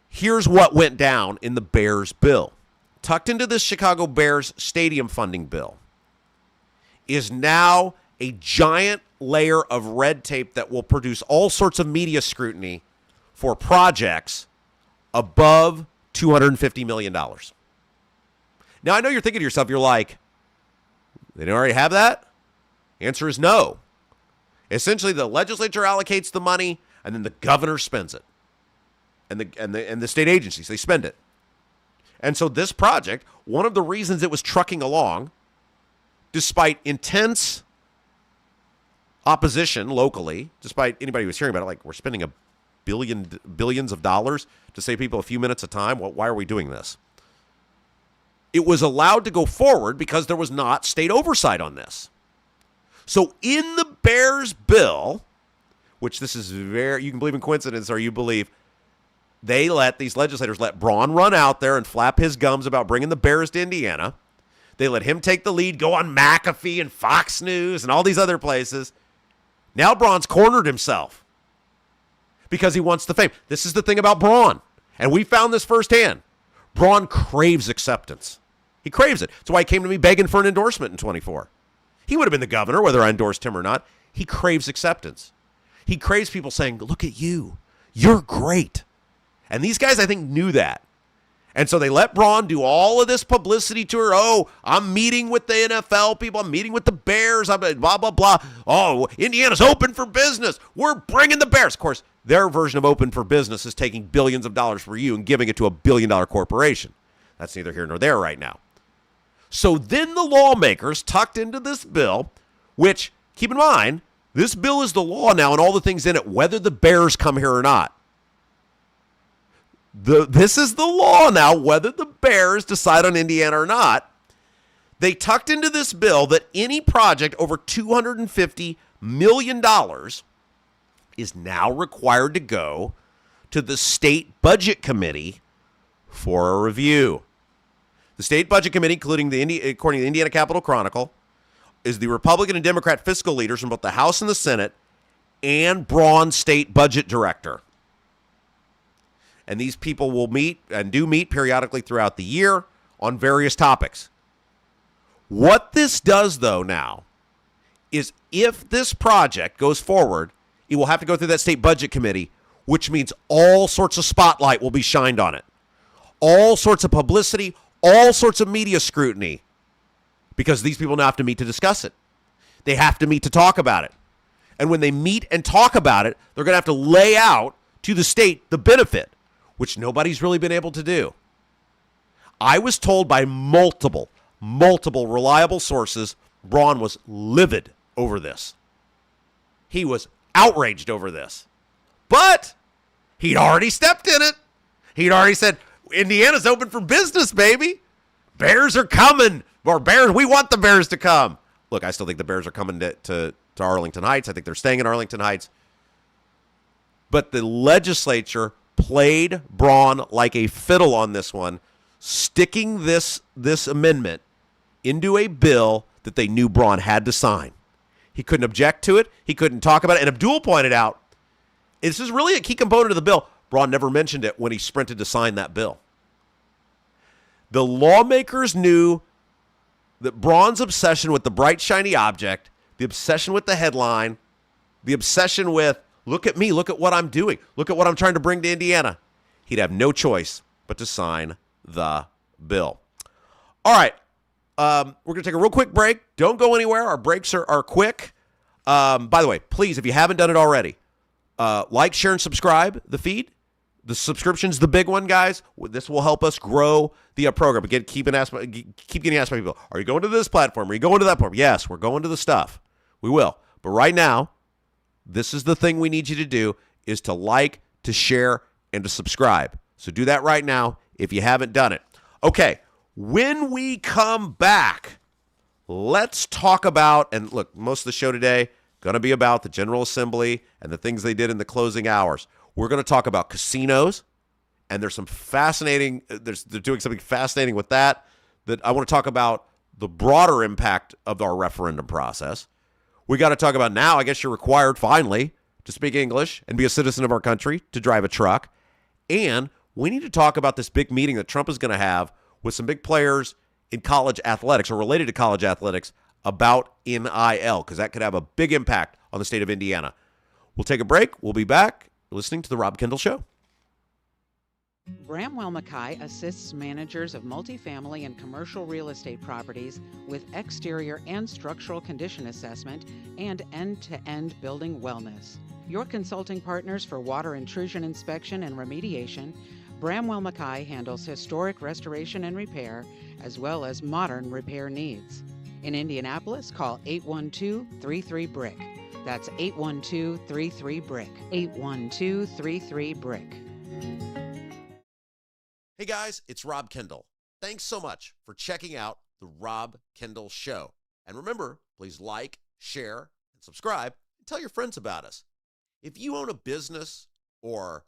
Here's what went down in the Bears bill. Tucked into this Chicago Bears stadium funding bill is now a giant layer of red tape that will produce all sorts of media scrutiny for projects above $250 million. Now, I know you're thinking to yourself, you're like, they don't already have that? The answer is no. Essentially, the legislature allocates the money, and then the governor spends it. And the state agencies, they spend it. And so this project, one of the reasons it was trucking along, despite intense opposition locally, despite anybody who was hearing about it, like, we're spending billions of dollars to save people a few minutes of time. Well, why are we doing this? It was allowed to go forward because there was not state oversight on this. So in the Bears bill, which this is you can believe in coincidence or you believe, these legislators let Braun run out there and flap his gums about bringing the Bears to Indiana. They let him take the lead, go on McAfee and Fox News and all these other places. Now Braun's cornered himself because he wants the fame. This is the thing about Braun, and we found this firsthand. Braun craves acceptance. He craves it. That's why he came to me begging for an endorsement in 24. He would have been the governor, whether I endorsed him or not. He craves acceptance. He craves people saying, look at you. You're great. And these guys, I think, knew that. And so they let Braun do all of this publicity tour. Oh, I'm meeting with the NFL people. I'm meeting with the Bears. I'm blah, blah, blah. Oh, Indiana's open for business. We're bringing the Bears. Of course, their version of open for business is taking billions of dollars for you and giving it to a billion-dollar corporation. That's neither here nor there right now. So then the lawmakers tucked into this bill, which, keep in mind, this bill is the law now and all the things in it, whether the Bears come here or not. This is the law now, whether the Bears decide on Indiana or not. They tucked into this bill that any project over $250 million is now required to go to the State Budget Committee for a review. The State Budget Committee, according to the Indiana Capitol Chronicle, is the Republican and Democrat fiscal leaders from both the House and the Senate and Braun's state budget director. And these people will meet and do meet periodically throughout the year on various topics. What this does, though, now, is if this project goes forward, it will have to go through that state budget committee, which means all sorts of spotlight will be shined on it. All sorts of publicity, all sorts of media scrutiny, because these people now have to meet to discuss it. They have to meet to talk about it. And when they meet and talk about it, they're going to have to lay out to the state the benefit, which nobody's really been able to do. I was told by multiple reliable sources, Braun was livid over this. He was outraged over this. But he'd already stepped in it. He'd already said, Indiana's open for business, baby. Bears are coming. Or Bears, we want the Bears to come. Look, I still think the Bears are coming to Arlington Heights. I think they're staying in Arlington Heights. But the legislature played Braun like a fiddle on this one, sticking this amendment into a bill that they knew Braun had to sign. He couldn't object to it. He couldn't talk about it. And Abdul pointed out, this is really a key component of the bill. Braun never mentioned it when he sprinted to sign that bill. The lawmakers knew that Braun's obsession with the bright, shiny object, the obsession with the headline, the obsession with, look at me, look at what I'm doing, look at what I'm trying to bring to Indiana, he'd have no choice but to sign the bill. All right, we're going to take a real quick break. Don't go anywhere. Our breaks are quick. By the way, please, if you haven't done it already, like, share, and subscribe the feed. The subscription's the big one, guys. This will help us grow the program. Again, keep getting asked by people, are you going to this platform? Are you going to that platform? Yes, we're going to the stuff. We will. But right now, this is the thing we need you to do, is to like, to share, and to subscribe. So do that right now if you haven't done it. Okay, when we come back, let's talk about, and look, most of the show today going to be about the General Assembly and the things they did in the closing hours. We're going to talk about casinos, and there's some fascinating, they're doing something fascinating with that I want to talk about the broader impact of our referendum process. We got to talk about now, I guess you're required finally to speak English and be a citizen of our country to drive a truck. And we need to talk about this big meeting that Trump is going to have with some big players in college athletics or related to college athletics about NIL, because that could have a big impact on the state of Indiana. We'll take a break. We'll be back. Listening to The Rob Kendall Show. Bramwell Mackay assists managers of multifamily and commercial real estate properties with exterior and structural condition assessment and end-to-end building wellness. Your consulting partners for water intrusion inspection and remediation, Bramwell Mackay handles historic restoration and repair, as well as modern repair needs. In Indianapolis, call 812-33-BRICK. That's 812-33-BRICK. 812-33-BRICK. Hey guys, it's Rob Kendall. Thanks so much for checking out The Rob Kendall Show. And remember, please like, share, and subscribe, and tell your friends about us. If you own a business or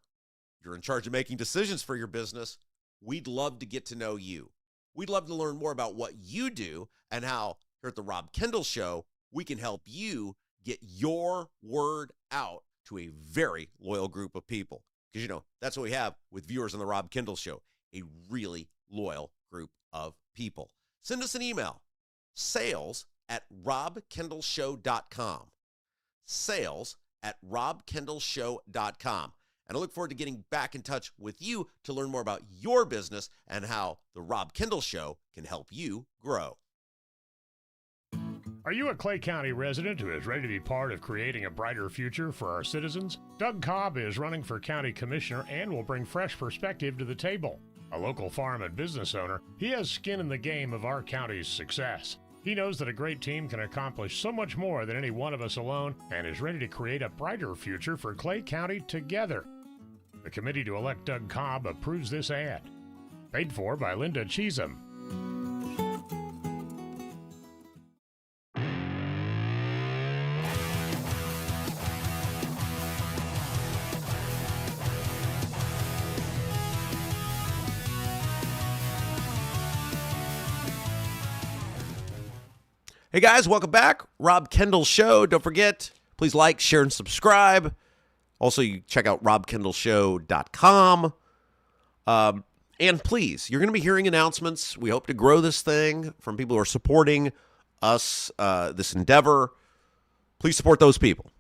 you're in charge of making decisions for your business, we'd love to get to know you. We'd love to learn more about what you do and how here at The Rob Kendall Show, we can help you get your word out to a very loyal group of people. Because, that's what we have with viewers on The Rob Kendall Show, a really loyal group of people. Send us an email, sales@robkendallshow.com. Sales@robkendallshow.com. And I look forward to getting back in touch with you to learn more about your business and how The Rob Kendall Show can help you grow. Are you a Clay County resident who is ready to be part of creating a brighter future for our citizens? Doug Cobb is running for county commissioner and will bring fresh perspective to the table. A local farm and business owner, he has skin in the game of our county's success. He knows that a great team can accomplish so much more than any one of us alone and is ready to create a brighter future for Clay County together. The committee to elect Doug Cobb approves this ad. Paid for by Linda Cheatham. Hey guys, welcome back. Rob Kendall Show. Don't forget, please like, share, and subscribe. Also, you check out robkendallshow.com. And please, you're going to be hearing announcements. We hope to grow this thing from people who are supporting us, this endeavor. Please support those people.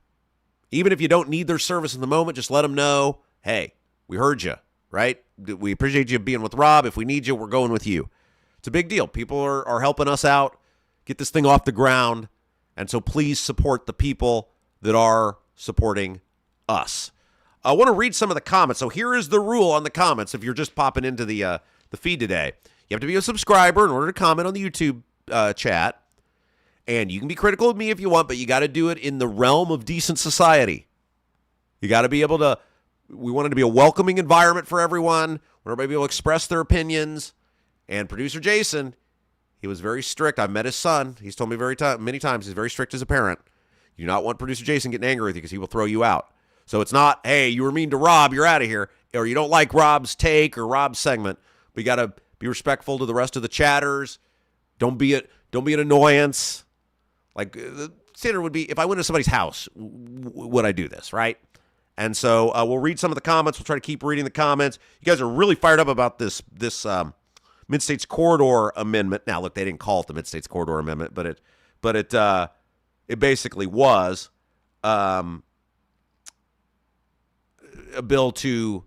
Even if you don't need their service in the moment, just let them know, hey, we heard you, right? We appreciate you being with Rob. If we need you, we're going with you. It's a big deal. People are helping us out, get this thing off the ground. And so please support the people that are supporting us. I want to read some of the comments. So here is the rule on the comments. If you're just popping into the feed today, You have to be a subscriber in order to comment on the YouTube chat. And you can be critical of me if you want, but you got to do it in the realm of decent society. You got to be able to, we want it to be a welcoming environment for everyone. We want everybody to be able to express their opinions. And producer Jason, he was very strict. I've met his son. He's told me many times he's very strict as a parent. You do not want producer Jason getting angry with you because he will throw you out. So it's not, hey, you were mean to Rob, you're out of here. Or you don't like Rob's take or Rob's segment. But you got to be respectful to the rest of the chatters. Don't be an annoyance. Like, the standard would be, if I went to somebody's house, would I do this, right? And so we'll read some of the comments. We'll try to keep reading the comments. You guys are really fired up about this Midstates Corridor Amendment. Now, look, they didn't call it the Midstates Corridor Amendment, but it basically was a bill to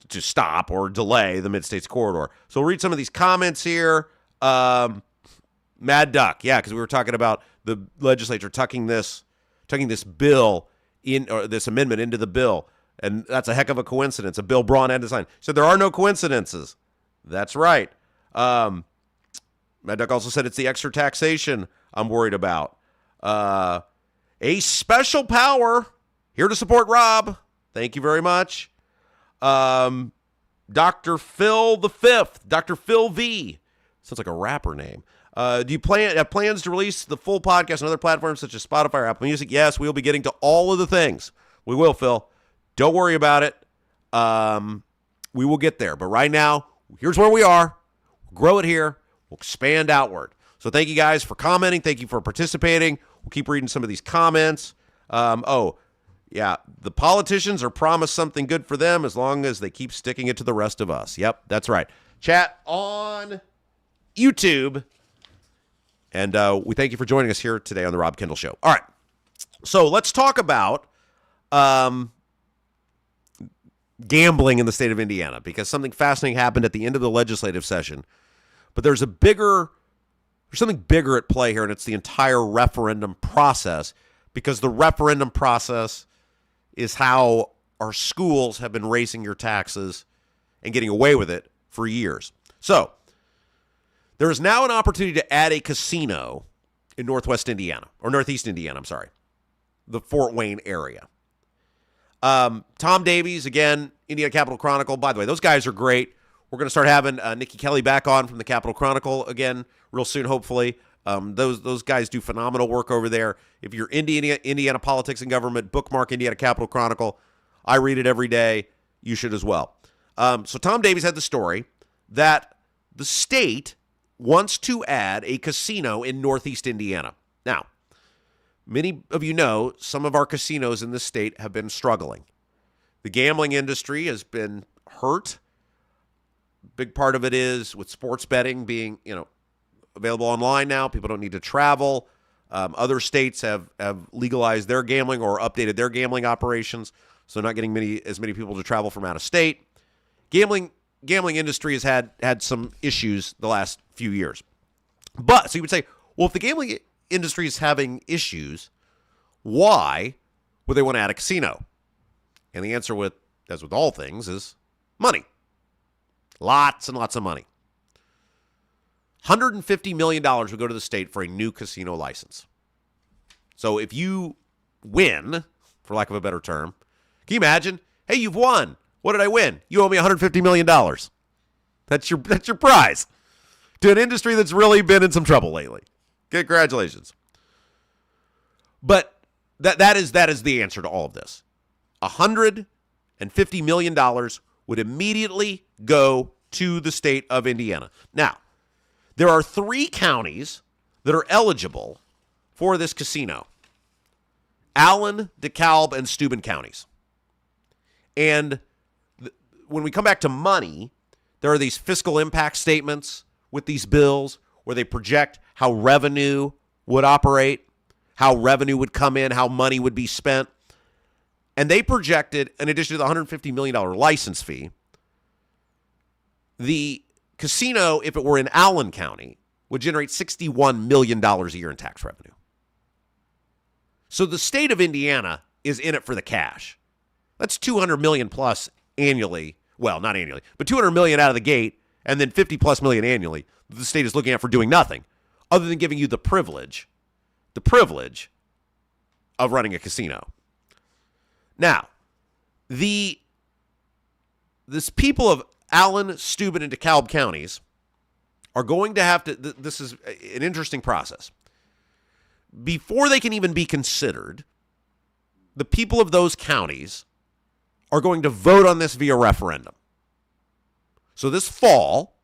stop or delay the Midstates Corridor. So we'll read some of these comments here. Mad Duck, yeah, because we were talking about the legislature tucking this bill in, or this amendment into the bill, and that's a heck of a coincidence. A bill brought and designed. So there are no coincidences. That's right. Mad Duck also said it's the extra taxation I'm worried about. A special power here to support Rob. Thank you very much. Dr. Phil the Fifth, Dr. Phil V. Sounds like a rapper name. Do you have plans to release the full podcast on other platforms such as Spotify or Apple Music? Yes, we will be getting to all of the things. We will, Phil. Don't worry about it. We will get there. But right now, here's where we are. We'll grow it here. We'll expand outward. So thank you guys for commenting. Thank you for participating. We'll keep reading some of these comments. Yeah, the politicians are promised something good for them as long as they keep sticking it to the rest of us. Yep, that's right. Chat on YouTube. And we thank you for joining us here today on the Rob Kendall Show. All right, so let's talk about gambling in the state of Indiana, because something fascinating happened at the end of the legislative session. But there's something bigger at play here, and it's the entire referendum process, because the referendum process is how our schools have been raising your taxes and getting away with it for years. So there is now an opportunity to add a casino in Northeast Indiana, I'm sorry, the Fort Wayne area. Tom Davies, again, Indiana Capital Chronicle. By the way, those guys are great. We're going to start having Nikki Kelly back on from the Capital Chronicle again real soon, hopefully. Those guys do phenomenal work over there. If you're Indiana politics and government, bookmark Indiana Capital Chronicle. I read it every day. You should as well. So Tom Davies had the story that the state wants to add a casino in Northeast Indiana. Now, many of you know some of our casinos in this state have been struggling. The gambling industry has been hurt. Big part of it is with sports betting being, available online now. People don't need to travel. Other states have legalized their gambling or updated their gambling operations, so not getting as many people to travel from out of state. Gambling industry has had some issues the last few years. But, so you would say, well, if the gambling industry is having issues, why would they want to add a casino? And the answer, as with all things, is money. Lots and lots of money. $150 million would go to the state for a new casino license. So if you win, for lack of a better term, can you imagine? Hey, you've won. What did I win? You owe me $150 million. That's your prize to an industry that's really been in some trouble lately. Congratulations. But that is the answer to all of this. $150 million would immediately go to the state of Indiana. Now, there are 3 counties that are eligible for this casino: Allen, DeKalb, and Steuben counties. And when we come back to money, there are these fiscal impact statements with these bills where they project how revenue would operate, how revenue would come in, how money would be spent. And they projected, in addition to the $150 million license fee, the casino, if it were in Allen County, would generate $61 million a year in tax revenue. So the state of Indiana is in it for the cash. That's $200 million plus annually. Well, not annually, but $200 million out of the gate and then 50 plus million annually that the state is looking at for doing nothing other than giving you the privilege of running a casino. Now, this people of Allen, Steuben, and DeKalb counties are going to have to, this is an interesting process. Before they can even be considered, the people of those counties are going to vote on this via referendum. So this fall,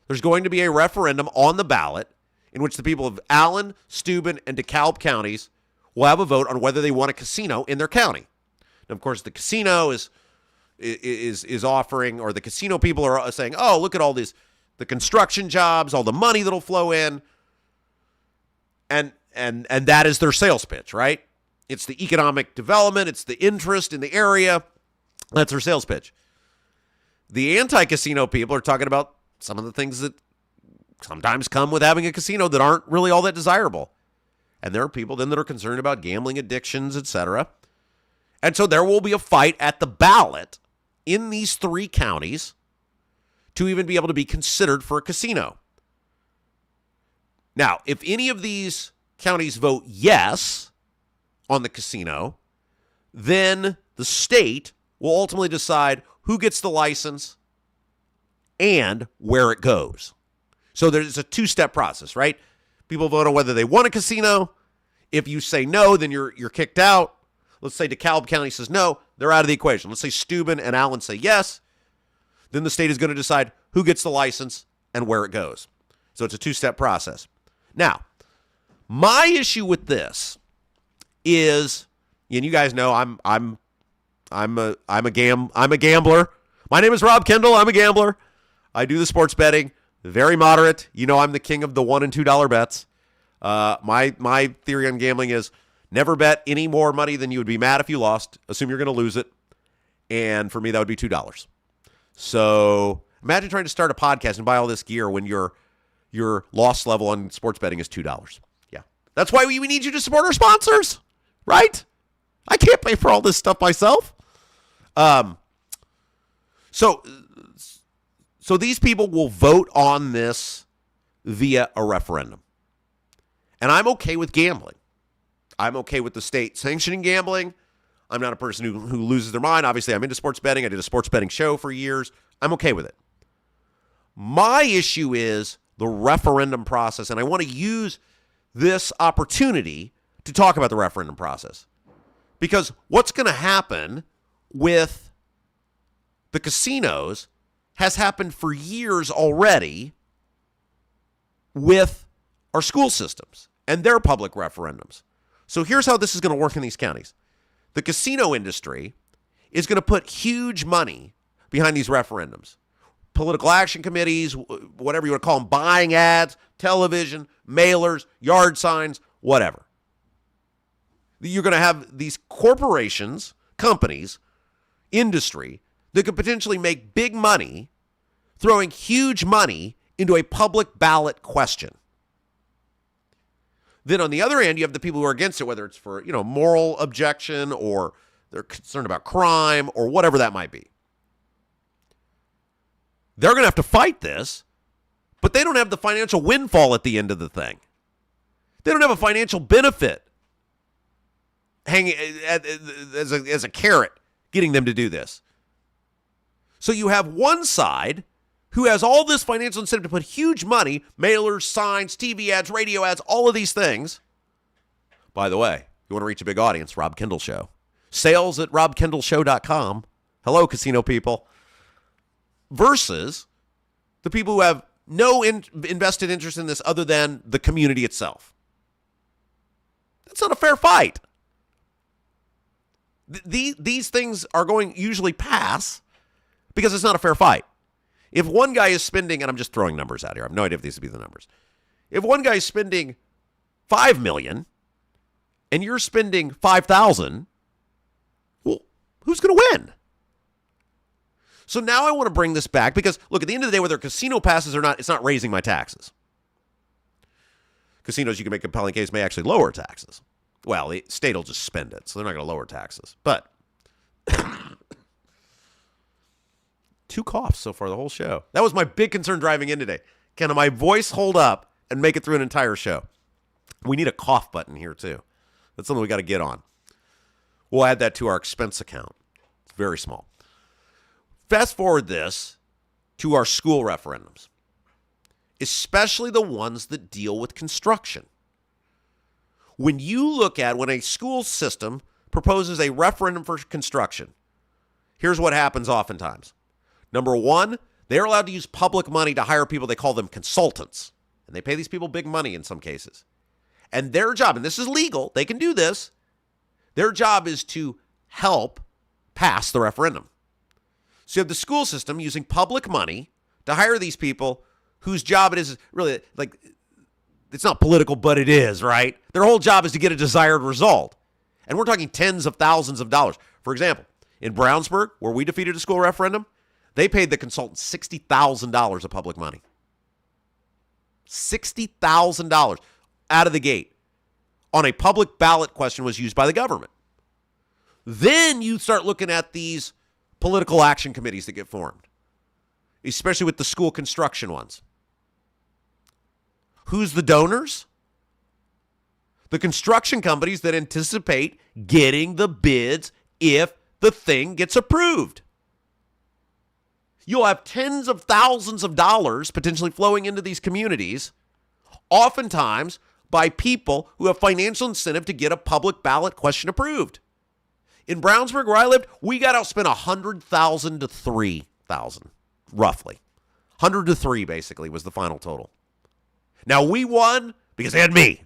there's going to be a referendum on the ballot in which the people of Allen, Steuben, and DeKalb counties will have a vote on whether they want a casino in their county. And of course, the casino is offering, or the casino people are saying, oh, look at all these, the construction jobs, all the money that'll flow in. And that is their sales pitch, right? It's the economic development. It's the interest in the area. That's their sales pitch. The anti-casino people are talking about some of the things that sometimes come with having a casino that aren't really all that desirable. And there are people then that are concerned about gambling addictions, etc. And so there will be a fight at the ballot in these three counties to even be able to be considered for a casino. Now, if any of these counties vote yes on the casino, then the state will ultimately decide who gets the license and where it goes. So there's a two-step process, right? People vote on whether they want a casino. If you say no, then you're kicked out. Let's say DeKalb County says no, they're out of the equation. Let's say Steuben and Allen say yes. Then the state is going to decide who gets the license and where it goes. So it's a two-step process. Now, my issue with this is, and you guys know I'm a gambler. My name is Rob Kendall. I'm a gambler. I do the sports betting, very moderate. You know, I'm the king of the $1 and $2 bets. My theory on gambling is never bet any more money than you would be mad if you lost. Assume you're going to lose it. And for me, that would be $2. So imagine trying to start a podcast and buy all this gear when your loss level on sports betting is $2. Yeah. That's why we need you to support our sponsors, right? I can't pay for all this stuff myself. So these people will vote on this via a referendum. And I'm okay with gambling. I'm okay with the state sanctioning gambling. I'm not a person who loses their mind. Obviously, I'm into sports betting. I did a sports betting show for years. I'm okay with it. My issue is the referendum process, and I want to use this opportunity to talk about the referendum process. Because what's going to happen with the casinos has happened for years already with our school systems and their public referendums. So here's how this is going to work in these counties. The casino industry is going to put huge money behind these referendums. Political action committees, whatever you want to call them, buying ads, television, mailers, yard signs, whatever. You're going to have these corporations, companies, industry that could potentially make big money throwing huge money into a public ballot question. Then on the other end, you have the people who are against it, whether it's for, moral objection or they're concerned about crime or whatever that might be. They're going to have to fight this, but they don't have the financial windfall at the end of the thing. They don't have a financial benefit hanging as a carrot getting them to do this. So you have one side who has all this financial incentive to put huge money, mailers, signs, TV ads, radio ads, all of these things. By the way, you want to reach a big audience, Rob Kendall Show. Sales at robkendallshow.com. Hello, casino people. Versus the people who have no invested interest in this other than the community itself. That's not a fair fight. These things are going usually pass because it's not a fair fight. If one guy is spending, and I'm just throwing numbers out here, I have no idea if these would be the numbers. If one guy is spending $5 million and you're spending $5,000, well, who's going to win? So now I want to bring this back because, look, at the end of the day, whether casino passes or not, it's not raising my taxes. Casinos, you can make a compelling case, may actually lower taxes. Well, the state will just spend it, so they're not going to lower taxes. But $2 2 coughs so far the whole show. That was my big concern driving in today. Can my voice hold up and make it through an entire show? We need a cough button here, too. That's something we got to get on. We'll add that to our expense account. It's very small. Fast forward this to our school referendums, especially the ones that deal with construction. When a school system proposes a referendum for construction, here's what happens oftentimes. Number one, they're allowed to use public money to hire people. They call them consultants. And they pay these people big money in some cases. And their job, and this is legal, they can do this, their job is to help pass the referendum. So you have the school system using public money to hire these people whose job it is really, like, it's not political, but it is, right? Their whole job is to get a desired result. And we're talking tens of thousands of dollars. For example, in Brownsburg, where we defeated a school referendum, they paid the consultants $60,000 of public money. $60,000 out of the gate on a public ballot question was used by the government. Then you start looking at these political action committees that get formed, especially with the school construction ones. Who's the donors? The construction companies that anticipate getting the bids if the thing gets approved. You'll have tens of thousands of dollars potentially flowing into these communities, oftentimes by people who have financial incentive to get a public ballot question approved. In Brownsburg, where I lived, we got outspent $100,000 to $3,000, roughly. 100 to 3, basically, was the final total. Now, we won because they had me,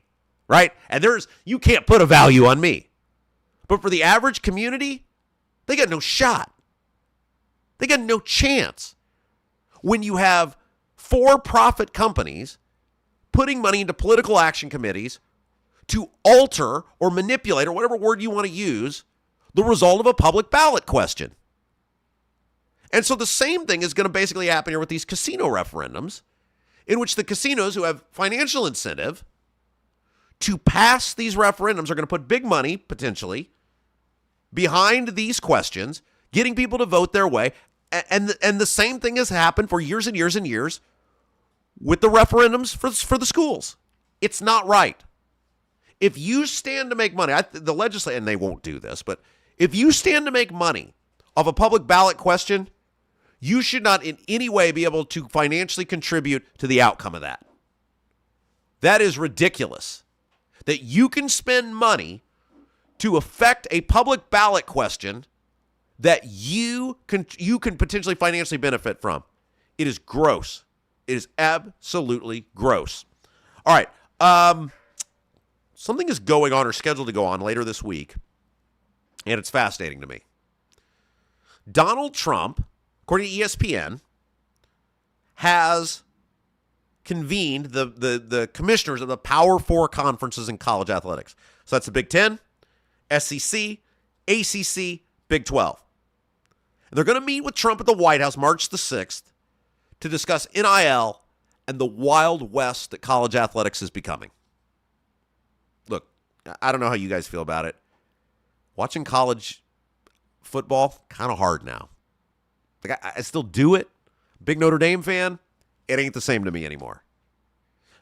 right? And you can't put a value on me. But for the average community, they got no shot. They got no chance. When you have for-profit companies putting money into political action committees to alter or manipulate, or whatever word you want to use, the result of a public ballot question. And so the same thing is going to basically happen here with these casino referendums, in which the casinos who have financial incentive to pass these referendums are going to put big money, potentially, behind these questions, getting people to vote their way. And the same thing has happened for years and years and years with the referendums for the schools. It's not right. If you stand to make money, the legislature, and they won't do this, but if you stand to make money off a public ballot question, you should not in any way be able to financially contribute to the outcome of that. That is ridiculous. That you can spend money to affect a public ballot question that you can potentially financially benefit from. It is gross. It is absolutely gross. All right. Something is going on or scheduled to go on later this week, and it's fascinating to me. Donald Trump, according to ESPN, has convened the commissioners of the Power Four conferences in college athletics. So that's the Big Ten, SEC, ACC, Big 12. And they're going to meet with Trump at the White House March the 6th to discuss NIL and the Wild West that college athletics is becoming. Look, I don't know how you guys feel about it. Watching college football, kind of hard now. Like I still do it. Big Notre Dame fan, it ain't the same to me anymore.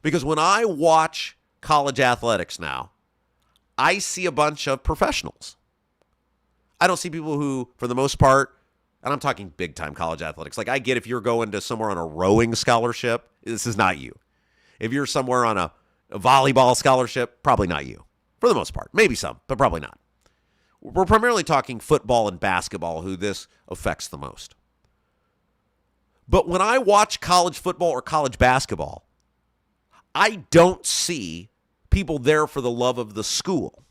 Because when I watch college athletics now, I see a bunch of professionals. I don't see people who, for the most part, and I'm talking big-time college athletics. Like, I get if you're going to somewhere on a rowing scholarship, this is not you. If you're somewhere on a volleyball scholarship, probably not you. For the most part. Maybe some, but probably not. We're primarily talking football and basketball, who this affects the most. But when I watch college football or college basketball, I don't see people there for the love of the school.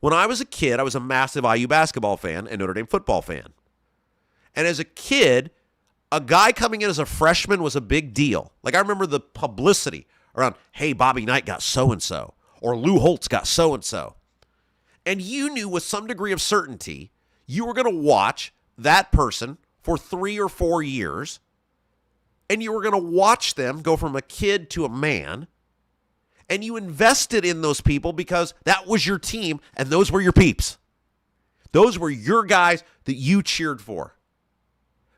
When I was a kid, I was a massive IU basketball fan and Notre Dame football fan. And as a kid, a guy coming in as a freshman was a big deal. Like, I remember the publicity around, hey, Bobby Knight got so-and-so, or Lou Holtz got so-and-so. And you knew with some degree of certainty you were going to watch that person for 3 or 4 years, and you were going to watch them go from a kid to a man, and you invested in those people because that was your team, and those were your peeps. Those were your guys that you cheered for.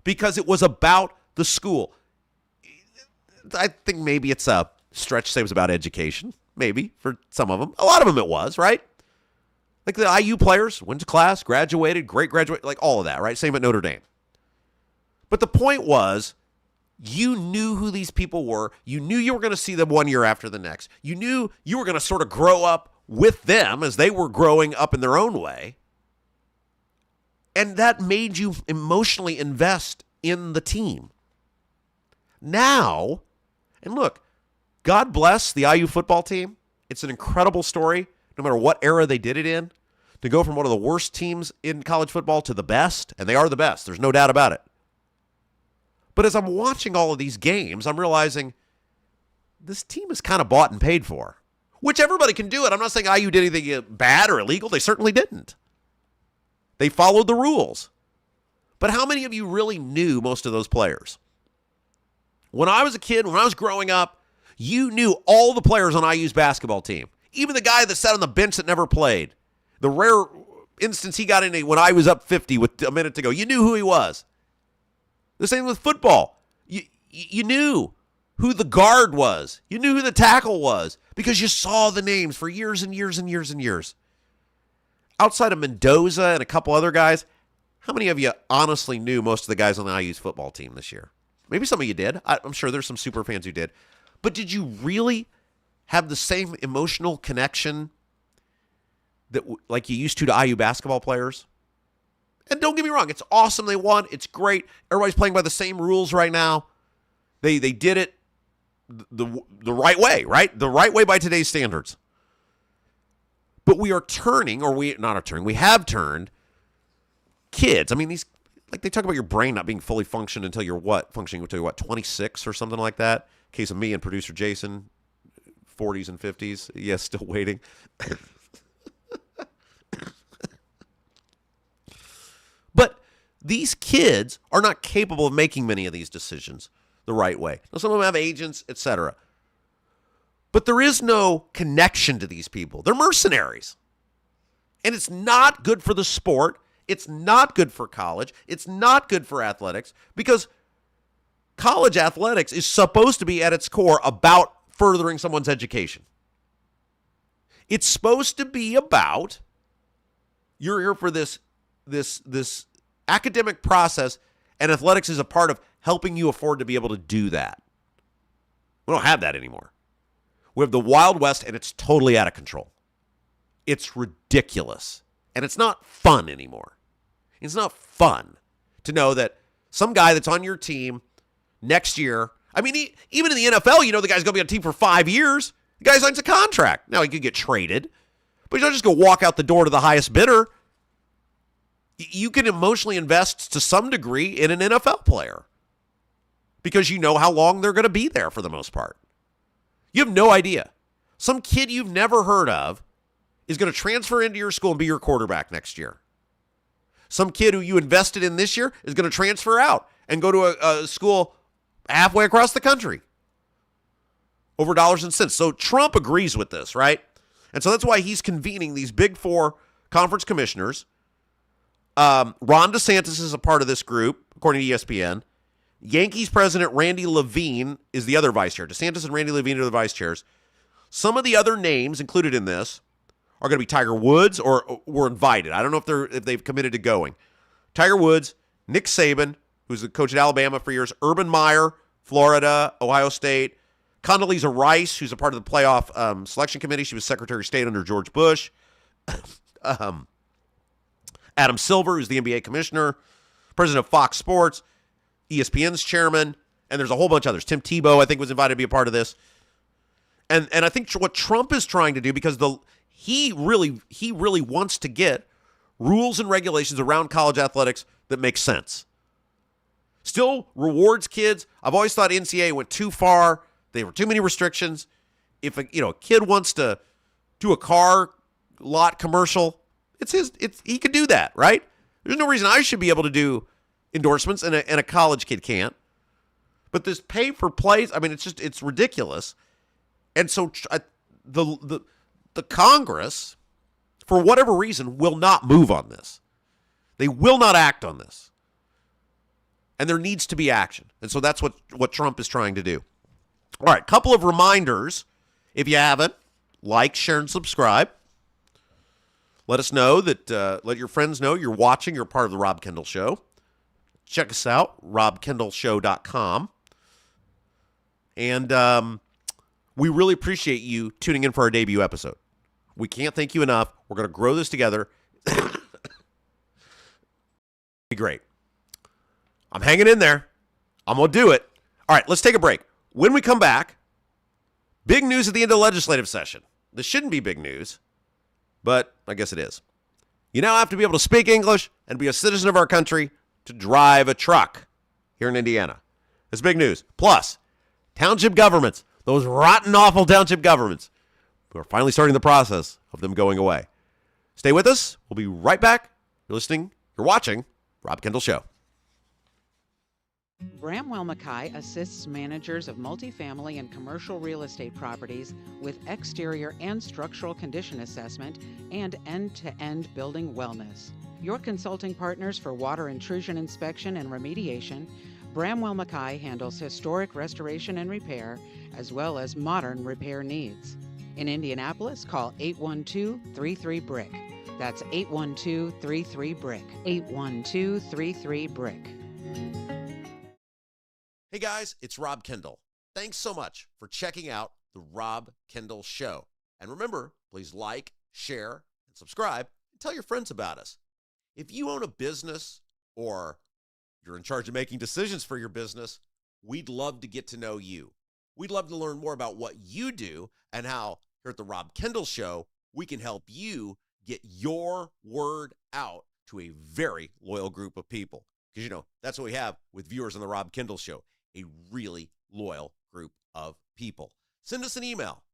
because it was about the school. I think maybe it's a stretch to say it was about education. Maybe for some of them. A lot of them it was, right? Like the IU players went to class, graduated, great graduate, like all of that, right? Same at Notre Dame. But the point was, you knew who these people were. You knew you were going to see them one year after the next. You knew you were going to sort of grow up with them as they were growing up in their own way. And that made you emotionally invest in the team. Now, and look, God bless the IU football team. It's an incredible story, no matter what era they did it in, to go from one of the worst teams in college football to the best, and they are the best. There's no doubt about it. But as I'm watching all of these games, I'm realizing this team is kind of bought and paid for, which everybody can do it. I'm not saying IU did anything bad or illegal. They certainly didn't. They followed the rules. But how many of you really knew most of those players? When I was a kid, when I was growing up, you knew all the players on IU's basketball team. Even the guy that sat on the bench that never played. The rare instance he got in when I was up 50 with a minute to go. You knew who he was. The same with football. You knew who the guard was. You knew who the tackle was because you saw the names for years and years and years and years. Outside of Mendoza and a couple other guys, how many of you honestly knew most of the guys on the IU's football team this year? Maybe some of you did. I'm sure there's some super fans who did. But did you really have the same emotional connection that like you used to IU basketball players? And don't get me wrong, it's awesome they won. It's great. Everybody's playing by the same rules right now. They did it the right way, right? The right way by today's standards. But we are turning, we have turned kids. I mean, these, like they talk about your brain not being fully functioning until you're functioning until you're 26 or something like that. Case of me and producer Jason, 40s and 50s. Yes, still waiting. But these kids are not capable of making many of these decisions the right way. Now, some of them have agents, etc. But there is no connection to these people. They're mercenaries. And it's not good for the sport. It's not good for college. It's not good for athletics because college athletics is supposed to be at its core about furthering someone's education. It's supposed to be about you're here for this academic process, and athletics is a part of helping you afford to be able to do that. We don't have that anymore. We have the Wild West, and it's totally out of control. It's ridiculous, and it's not fun anymore. It's not fun to know that some guy that's on your team next year, I mean, even in the NFL, you know the guy's going to be on a team for 5 years. The guy signs a contract. Now, he could get traded, but you don't just go walk out the door to the highest bidder. You can emotionally invest to some degree in an NFL player because you know how long they're going to be there for the most part. You have no idea. Some kid you've never heard of is going to transfer into your school and be your quarterback next year. Some kid who you invested in this year is going to transfer out and go to a school halfway across the country over dollars and cents. So Trump agrees with this, right? And so that's why he's convening these big four conference commissioners. Ron DeSantis is a part of this group, according to ESPN. Yankees president Randy Levine is the other vice chair. DeSantis and Randy Levine are the vice chairs. Some of the other names included in this are going to be Tiger Woods or were invited. I don't know if they've committed to going. Tiger Woods, Nick Saban, who's the coach at Alabama for years, Urban Meyer, Florida, Ohio State, Condoleezza Rice, who's a part of the playoff selection committee. She was Secretary of State under George Bush. Adam Silver, who's the NBA commissioner, president of Fox Sports, ESPN's chairman, and there's a whole bunch of others. Tim Tebow, I think, was invited to be a part of this. And I think what Trump is trying to do, because he really wants to get rules and regulations around college athletics that make sense. Still rewards kids. I've always thought NCAA went too far. There were too many restrictions. If a kid wants to do a car lot commercial, he could do that, right? There's no reason I should be able to do endorsements and a college kid can't. But this pay for plays, I mean, it's ridiculous. And so the Congress, for whatever reason, will not move on this. They will not act on this. And there needs to be action. And so that's what Trump is trying to do. All right, couple of reminders. If you haven't, like, share, and subscribe. Let us know that, let your friends know you're watching, you're part of the Rob Kendall Show. Check us out, robkendallshow.com. And we really appreciate you tuning in for our debut episode. We can't thank you enough. We're going to grow this together. Be great. I'm hanging in there. I'm going to do it. All right, let's take a break. When we come back, big news at the end of the legislative session. This shouldn't be big news, but I guess it is. You now have to be able to speak English and be a citizen of our country to drive a truck here in Indiana. That's big news. Plus, township governments, those rotten, awful township governments, we're finally starting the process of them going away. Stay with us. We'll be right back. You're watching Rob Kendall Show. Bramwell Mackay assists managers of multifamily and commercial real estate properties with exterior and structural condition assessment and end-to-end building wellness. Your consulting partners for water intrusion inspection and remediation, Bramwell Mackay handles historic restoration and repair, as well as modern repair needs. In Indianapolis, call 812-33-BRICK. That's 812-33-BRICK. 812-33-BRICK. Hey guys, it's Rob Kendall. Thanks so much for checking out the Rob Kendall Show. And remember, please like, share, and subscribe, and tell your friends about us. If you own a business or you're in charge of making decisions for your business, we'd love to get to know you. We'd love to learn more about what you do and how here at the Rob Kendall Show, we can help you get your word out to a very loyal group of people. Because, you know, that's what we have with viewers on the Rob Kendall Show, a really loyal group of people. Send us an email,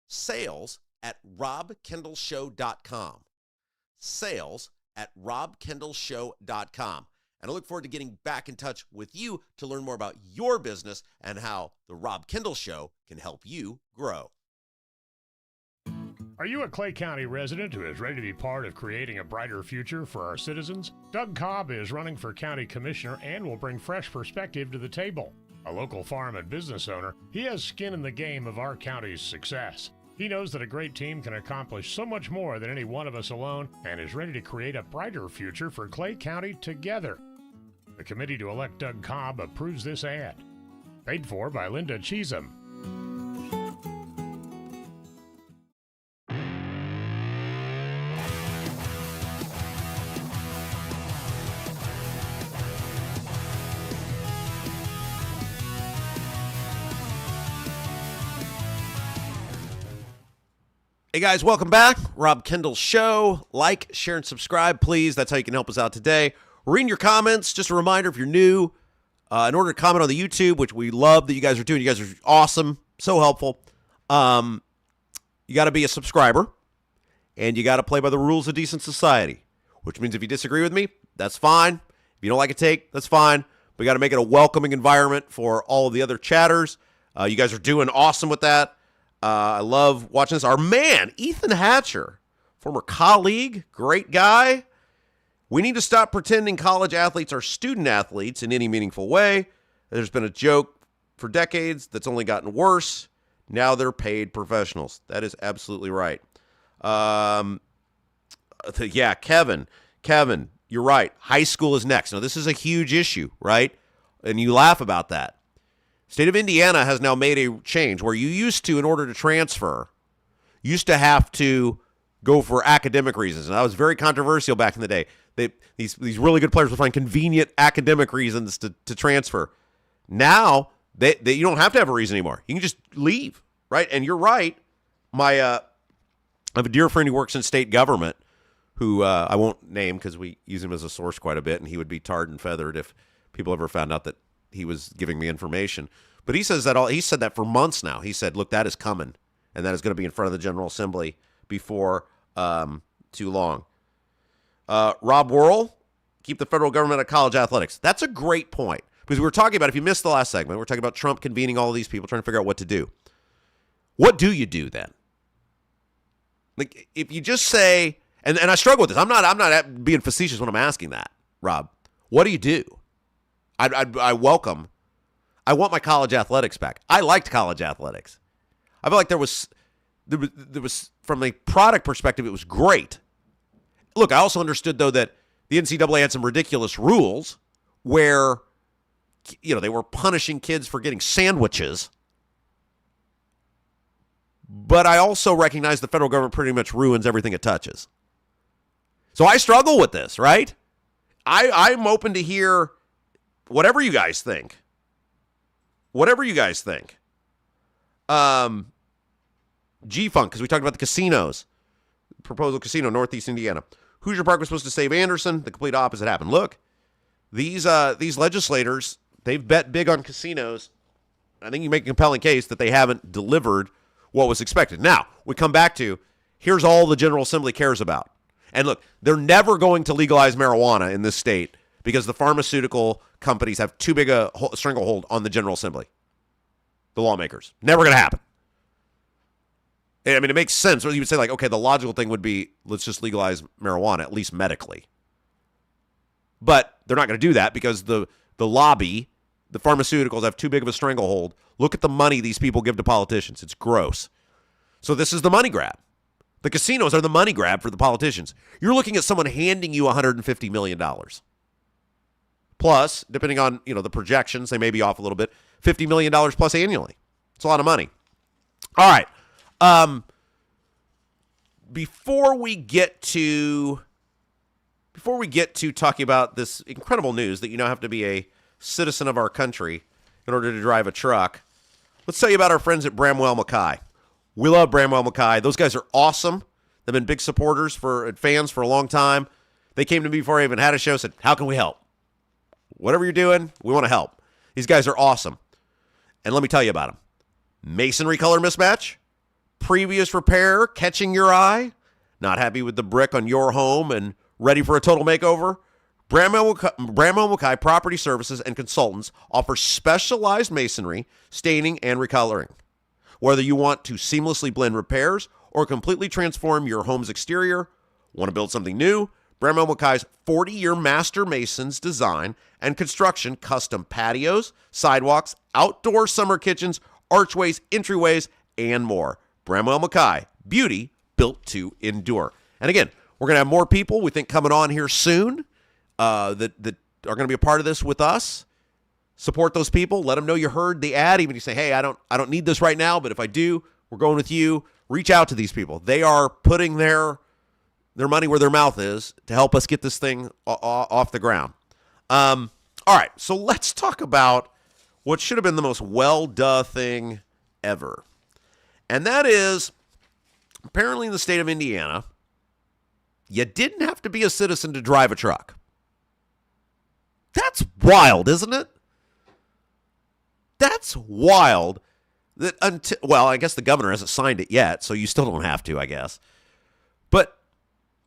sales@robkendallshow.com. Sales@robkendallshow.com. And I look forward to getting back in touch with you to learn more about your business and how the Rob Kendall Show can help you grow. Are you a Clay County resident who is ready to be part of creating a brighter future for our citizens? Doug Cobb is running for county commissioner and will bring fresh perspective to the table. A local farm and business owner, he has skin in the game of our county's success. He knows that a great team can accomplish so much more than any one of us alone and is ready to create a brighter future for Clay County together. The committee to elect Doug Cobb approves this ad. Paid for by Linda Cheatham. Hey guys, welcome back. Rob Kendall Show. Like, share, and subscribe, please. That's how you can help us out today. We're reading your comments. Just a reminder, if you're new, in order to comment on the YouTube, which we love that you guys are doing. You guys are awesome. So helpful. You got to be a subscriber, and you got to play by the rules of decent society, which means if you disagree with me, that's fine. If you don't like a take, that's fine. We got to make it a welcoming environment for all of the other chatters. You guys are doing awesome with that. I love watching this. Our man, Ethan Hatcher, former colleague, great guy. We need to stop pretending college athletes are student athletes in any meaningful way. There's been a joke for decades that's only gotten worse. Now they're paid professionals. That is absolutely right. Yeah, Kevin, you're right. High school is next. Now, this is a huge issue, right? And you laugh about that. State of Indiana has now made a change where you used to, in order to transfer, used to have to go for academic reasons. And that was very controversial back in the day. These really good players would find convenient academic reasons to transfer. Now, you don't have to have a reason anymore. You can just leave, right? And you're right. I have a dear friend who works in state government who I won't name because we use him as a source quite a bit, and he would be tarred and feathered if people ever found out that he was giving me information. But he says that he said that for months now. He said, look, that is coming, and that is going to be in front of the General Assembly before too long. Rob Worrell, keep the federal government at college athletics. That's a great point, because we were talking about, if you missed the last segment, we're talking about Trump convening all of these people, trying to figure out what to do. What do you do then? Like, if you just say, and I struggle with this. I'm not being facetious when I'm asking that, Rob. What do you do? I welcome. I want my college athletics back. I liked college athletics. I feel like there was from a product perspective, it was great. Look, I also understood though that the NCAA had some ridiculous rules where, they were punishing kids for getting sandwiches. But I also recognize the federal government pretty much ruins everything it touches. So I struggle with this, right? I'm open to hear whatever you guys think. Whatever you guys think. G-Funk, because we talked about the casinos. Proposal casino, Northeast Indiana. Hoosier Park was supposed to save Anderson. The complete opposite happened. Look, these legislators, they've bet big on casinos. I think you make a compelling case that they haven't delivered what was expected. Now, we come back to, here's all the General Assembly cares about. And look, they're never going to legalize marijuana in this state because the pharmaceutical companies have too big a stranglehold on the General Assembly. The lawmakers. Never going to happen. I mean, it makes sense. Or you would say, like, okay, the logical thing would be, let's just legalize marijuana, at least medically. But they're not going to do that because the lobby, the pharmaceuticals have too big of a stranglehold. Look at the money these people give to politicians. It's gross. So this is the money grab. The casinos are the money grab for the politicians. You're looking at someone handing you $150 million. Plus, depending on, the projections, they may be off a little bit, $50 million plus annually. It's a lot of money. All right. Before we get to talking about this incredible news that you now have to be a citizen of our country in order to drive a truck, let's tell you about our friends at Bramwell Mackay. We love Bramwell Mackay. Those guys are awesome. They've been big supporters and fans for a long time. They came to me before I even had a show, said, how can we help? Whatever you're doing, we want to help. These guys are awesome. And let me tell you about them. Masonry color mismatch, previous repair catching your eye, not happy with the brick on your home and ready for a total makeover? Bramwell Mackay Property Services and Consultants offer specialized masonry, staining, and recoloring. Whether you want to seamlessly blend repairs or completely transform your home's exterior, want to build something new, Bramwell Mackay's 40-year master masons design and construction custom patios, sidewalks, outdoor summer kitchens, archways, entryways, and more. Bramwell Mackay, beauty built to endure. And again, we're going to have more people we think coming on here soon that are going to be a part of this with us. Support those people. Let them know you heard the ad. Even if you say, hey, I don't need this right now, but if I do, we're going with you. Reach out to these people. They are putting their money where their mouth is to help us get this thing off the ground. All right, so let's talk about what should have been the most well-duh thing ever. And that is, apparently in the state of Indiana, you didn't have to be a citizen to drive a truck. That's wild, isn't it? That's wild. That I guess the governor hasn't signed it yet, so you still don't have to, I guess. But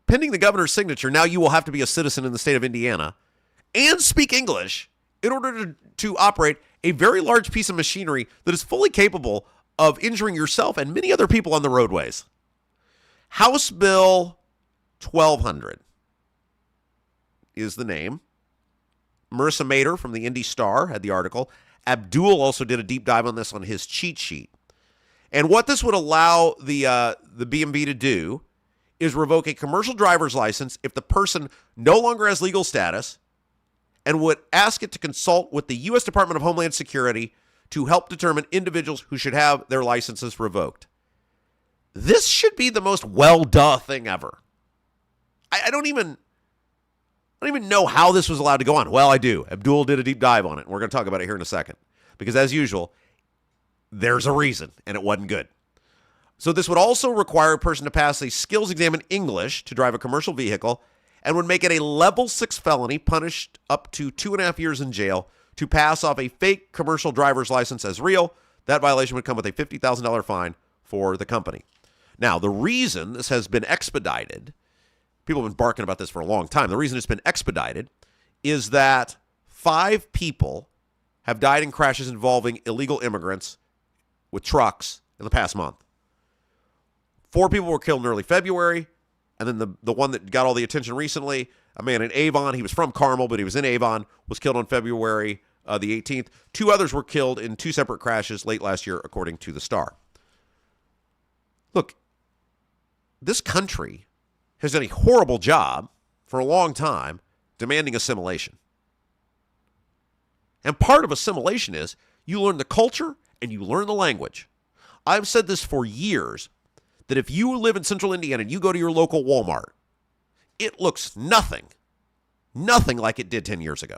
pending the governor's signature, now you will have to be a citizen in the state of Indiana and speak English in order to operate a very large piece of machinery that is fully capable of injuring yourself and many other people on the roadways. House Bill 1200 is the name. Marissa Mader from the Indy Star had the article. Abdul also did a deep dive on this on his cheat sheet. And what this would allow the BMV to do is revoke a commercial driver's license if the person no longer has legal status, and would ask it to consult with the U.S. Department of Homeland Security to help determine individuals who should have their licenses revoked. This should be the most well-duh thing ever. I don't even know how this was allowed to go on. Well, I do. Abdul did a deep dive on it, and we're going to talk about it here in a second. Because as usual, there's a reason, and it wasn't good. So this would also require a person to pass a skills exam in English to drive a commercial vehicle, and would make it a level 6 felony, punished up to 2.5 years in jail, to pass off a fake commercial driver's license as real. That violation would come with a $50,000 fine for the company. Now, the reason this has been expedited, people have been barking about this for a long time. The reason it's been expedited is that 5 people have died in crashes involving illegal immigrants with trucks in the past month. 4 people were killed in early February, and then the one that got all the attention recently, A man in Avon, he was from Carmel, but he was in Avon, was killed on February the 18th. 2 others were killed in 2 separate crashes late last year, according to the Star. Look, this country has done a horrible job for a long time demanding assimilation. And part of assimilation is you learn the culture and you learn the language. I've said this for years, that if you live in central Indiana and you go to your local Walmart, it looks nothing like it did 10 years ago.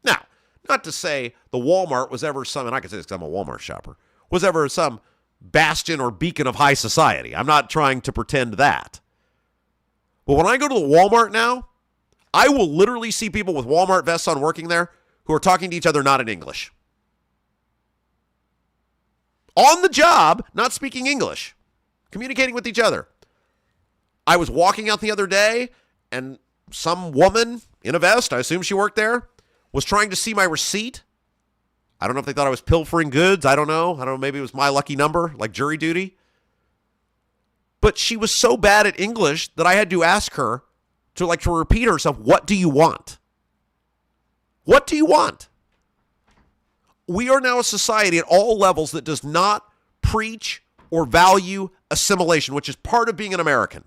Now, not to say the Walmart was ever some, and I can say this because I'm a Walmart shopper, was ever some bastion or beacon of high society. I'm not trying to pretend that. But when I go to the Walmart now, I will literally see people with Walmart vests on working there who are talking to each other not in English. On the job, not speaking English, communicating with each other. I was walking out the other day, and some woman in a vest, I assume she worked there, was trying to see my receipt. I don't know if they thought I was pilfering goods. I don't know. Maybe it was my lucky number, like jury duty. But she was so bad at English that I had to ask her to repeat herself, what do you want? What do you want? We are now a society at all levels that does not preach or value assimilation, which is part of being an American.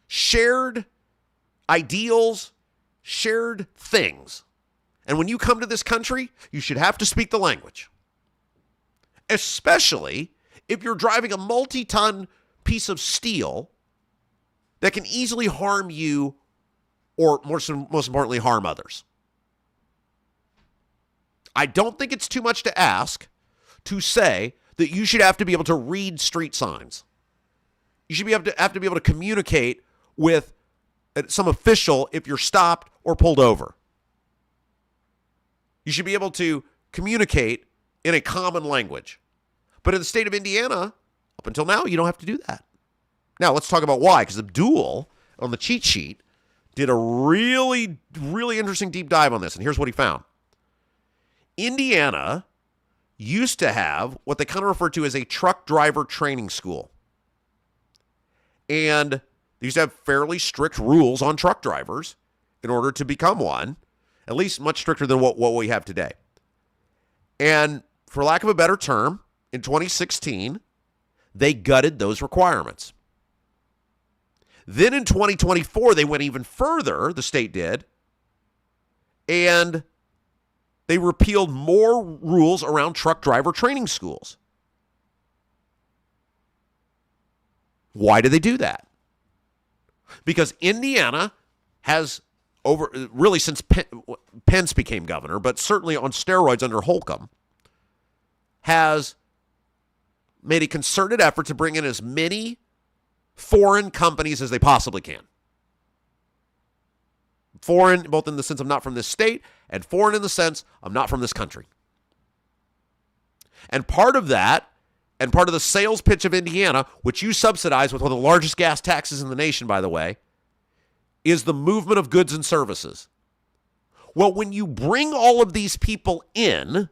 Shared ideals, shared things. And when you come to this country, you should have to speak the language. Especially if you're driving a multi-ton piece of steel that can easily harm you or, most importantly, harm others. I don't think it's too much to ask to say that you should have to be able to read street signs. You should have to be able to communicate with some official if you're stopped or pulled over. You should be able to communicate in a common language. But in the state of Indiana, up until now, you don't have to do that. Now, let's talk about why, because Abdul, on the cheat sheet, did a really, really interesting deep dive on this, and here's what he found. Indiana used to have what they kind of refer to as a truck driver training school. And they used to have fairly strict rules on truck drivers in order to become one, at least much stricter than what we have today. And for lack of a better term, in 2016, they gutted those requirements. Then in 2024, they went even further, the state did, and they repealed more rules around truck driver training schools. Why did they do that? Because Indiana has really since Pence became governor, but certainly on steroids under Holcomb, has made a concerted effort to bring in as many foreign companies as they possibly can. Foreign, both in the sense of not from this state, and foreign in the sense of not from this country. And part of that, and part of the sales pitch of Indiana, which you subsidize with one of the largest gas taxes in the nation, by the way, is the movement of goods and services. Well, when you bring all of these people in,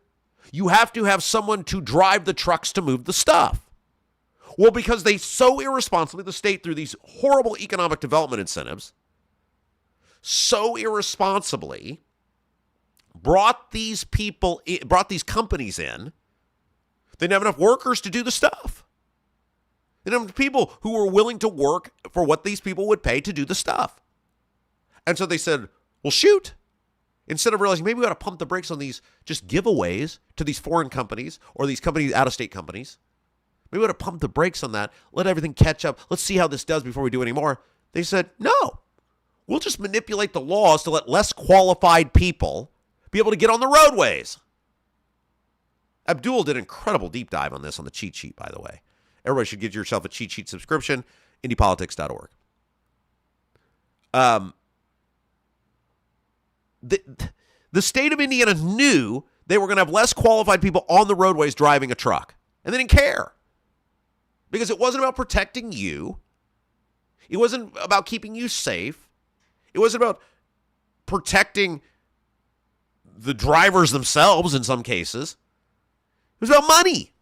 you have to have someone to drive the trucks to move the stuff. Well, because they so irresponsibly, the state through these horrible economic development incentives, so irresponsibly brought these companies in, they didn't have enough workers to do the stuff. They didn't have enough people who were willing to work for what these people would pay to do the stuff. And so they said, well, shoot. Instead of realizing maybe we ought to pump the brakes on these just giveaways to these foreign companies or these companies, out-of-state companies, maybe we ought to pump the brakes on that, let everything catch up. Let's see how this does before we do any more. They said, no. We'll just manipulate the laws to let less qualified people be able to get on the roadways. Abdul did an incredible deep dive on this on the cheat sheet, by the way. Everybody should get yourself a cheat sheet subscription, indypolitics.org. The state of Indiana knew they were going to have less qualified people on the roadways driving a truck, and they didn't care. Because it wasn't about protecting you. It wasn't about keeping you safe. It wasn't about protecting the drivers themselves in some cases. It was about money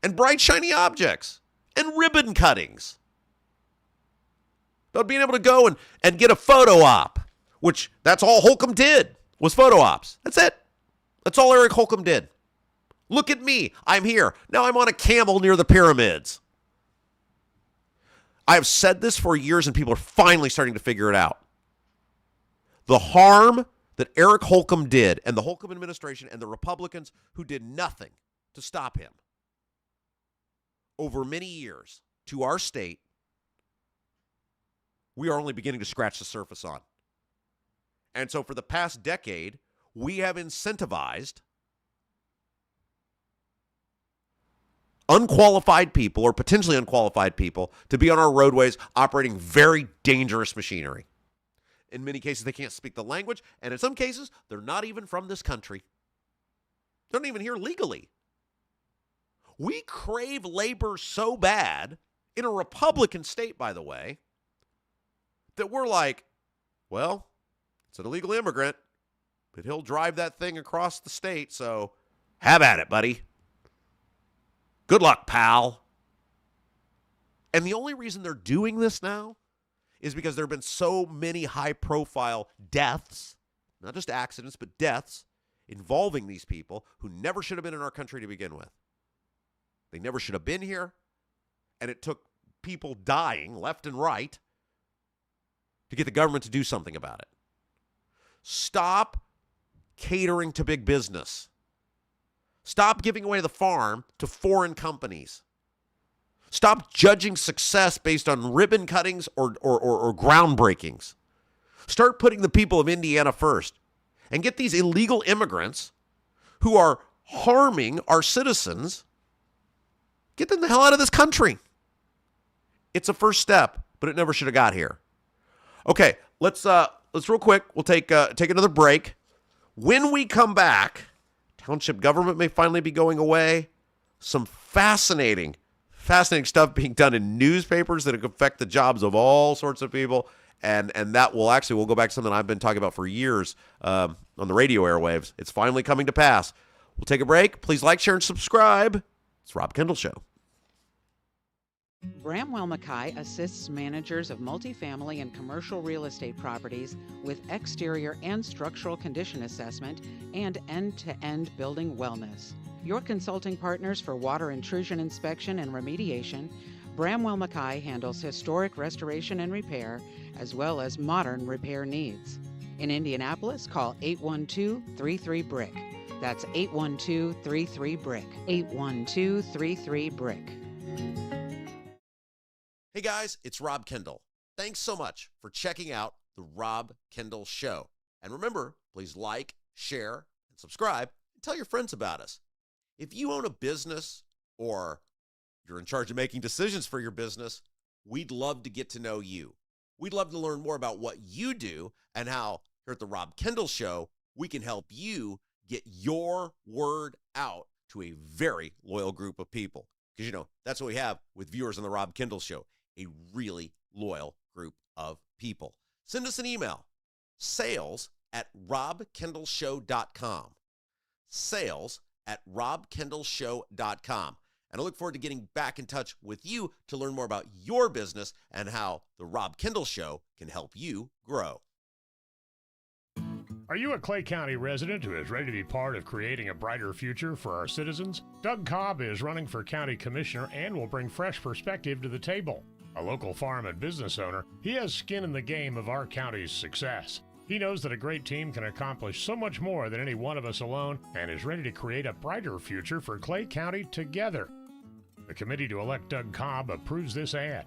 and bright, shiny objects and ribbon cuttings. about being able to go and get a photo op, which that's all Holcomb did was photo ops. That's it. That's all Eric Holcomb did. Look at me. I'm here. Now I'm on a camel near the pyramids. I have said this for years, and people are finally starting to figure it out. The harm that Eric Holcomb did, and the Holcomb administration and the Republicans who did nothing to stop him over many years to our state, we are only beginning to scratch the surface on. And so for the past decade, we have incentivized unqualified people or potentially unqualified people to be on our roadways operating very dangerous machinery. In many cases, they can't speak the language, and in some cases, they're not even from this country. They're not even here legally. We crave labor so bad, in a Republican state, by the way, that we're like, well, it's an illegal immigrant, but he'll drive that thing across the state, so have at it, buddy. Good luck, pal. And the only reason they're doing this now is because there have been so many high-profile deaths, not just accidents, but deaths involving these people who never should have been in our country to begin with. They never should have been here, and it took people dying left and right to get the government to do something about it. Stop catering to big business. Stop giving away the farm to foreign companies. Stop judging success based on ribbon cuttings or groundbreakings. Start putting the people of Indiana first and get these illegal immigrants who are harming our citizens, get them the hell out of this country. It's a first step, but it never should have got here. Okay, let's real quick. We'll take another break. When we come back, township government may finally be going away. Some fascinating stuff being done in newspapers that affect the jobs of all sorts of people. And that will actually, we'll go back to something I've been talking about for years on the radio airwaves. It's finally coming to pass. We'll take a break. Please like, share, and subscribe. It's Rob Kendall Show. Bramwell Mackay assists managers of multifamily and commercial real estate properties with exterior and structural condition assessment and end-to-end building wellness. Your consulting partners for water intrusion inspection and remediation, Bramwell Mackay handles historic restoration and repair, as well as modern repair needs. In Indianapolis, call 812-33-BRICK. That's 812-33-BRICK. 812-33-BRICK. Hey guys, it's Rob Kendall. Thanks so much for checking out the Rob Kendall Show. And remember, please like, share, and subscribe, and tell your friends about us. If you own a business or you're in charge of making decisions for your business, we'd love to get to know you. We'd love to learn more about what you do and how here at the Rob Kendall Show, we can help you get your word out to a very loyal group of people. Because, that's what we have with viewers on the Rob Kendall Show, a really loyal group of people. Send us an email, sales@robkendallshow.com. Sales@robkendallshow.com. And I look forward to getting back in touch with you to learn more about your business and how the Rob Kendall Show can help you grow. Are you a Clay County resident who is ready to be part of creating a brighter future for our citizens? Doug Cobb is running for county commissioner and will bring fresh perspective to the table. A local farm and business owner, he has skin in the game of our county's success. He knows that a great team can accomplish so much more than any one of us alone and is ready to create a brighter future for Clay County together. The committee to elect Doug Cobb approves this ad.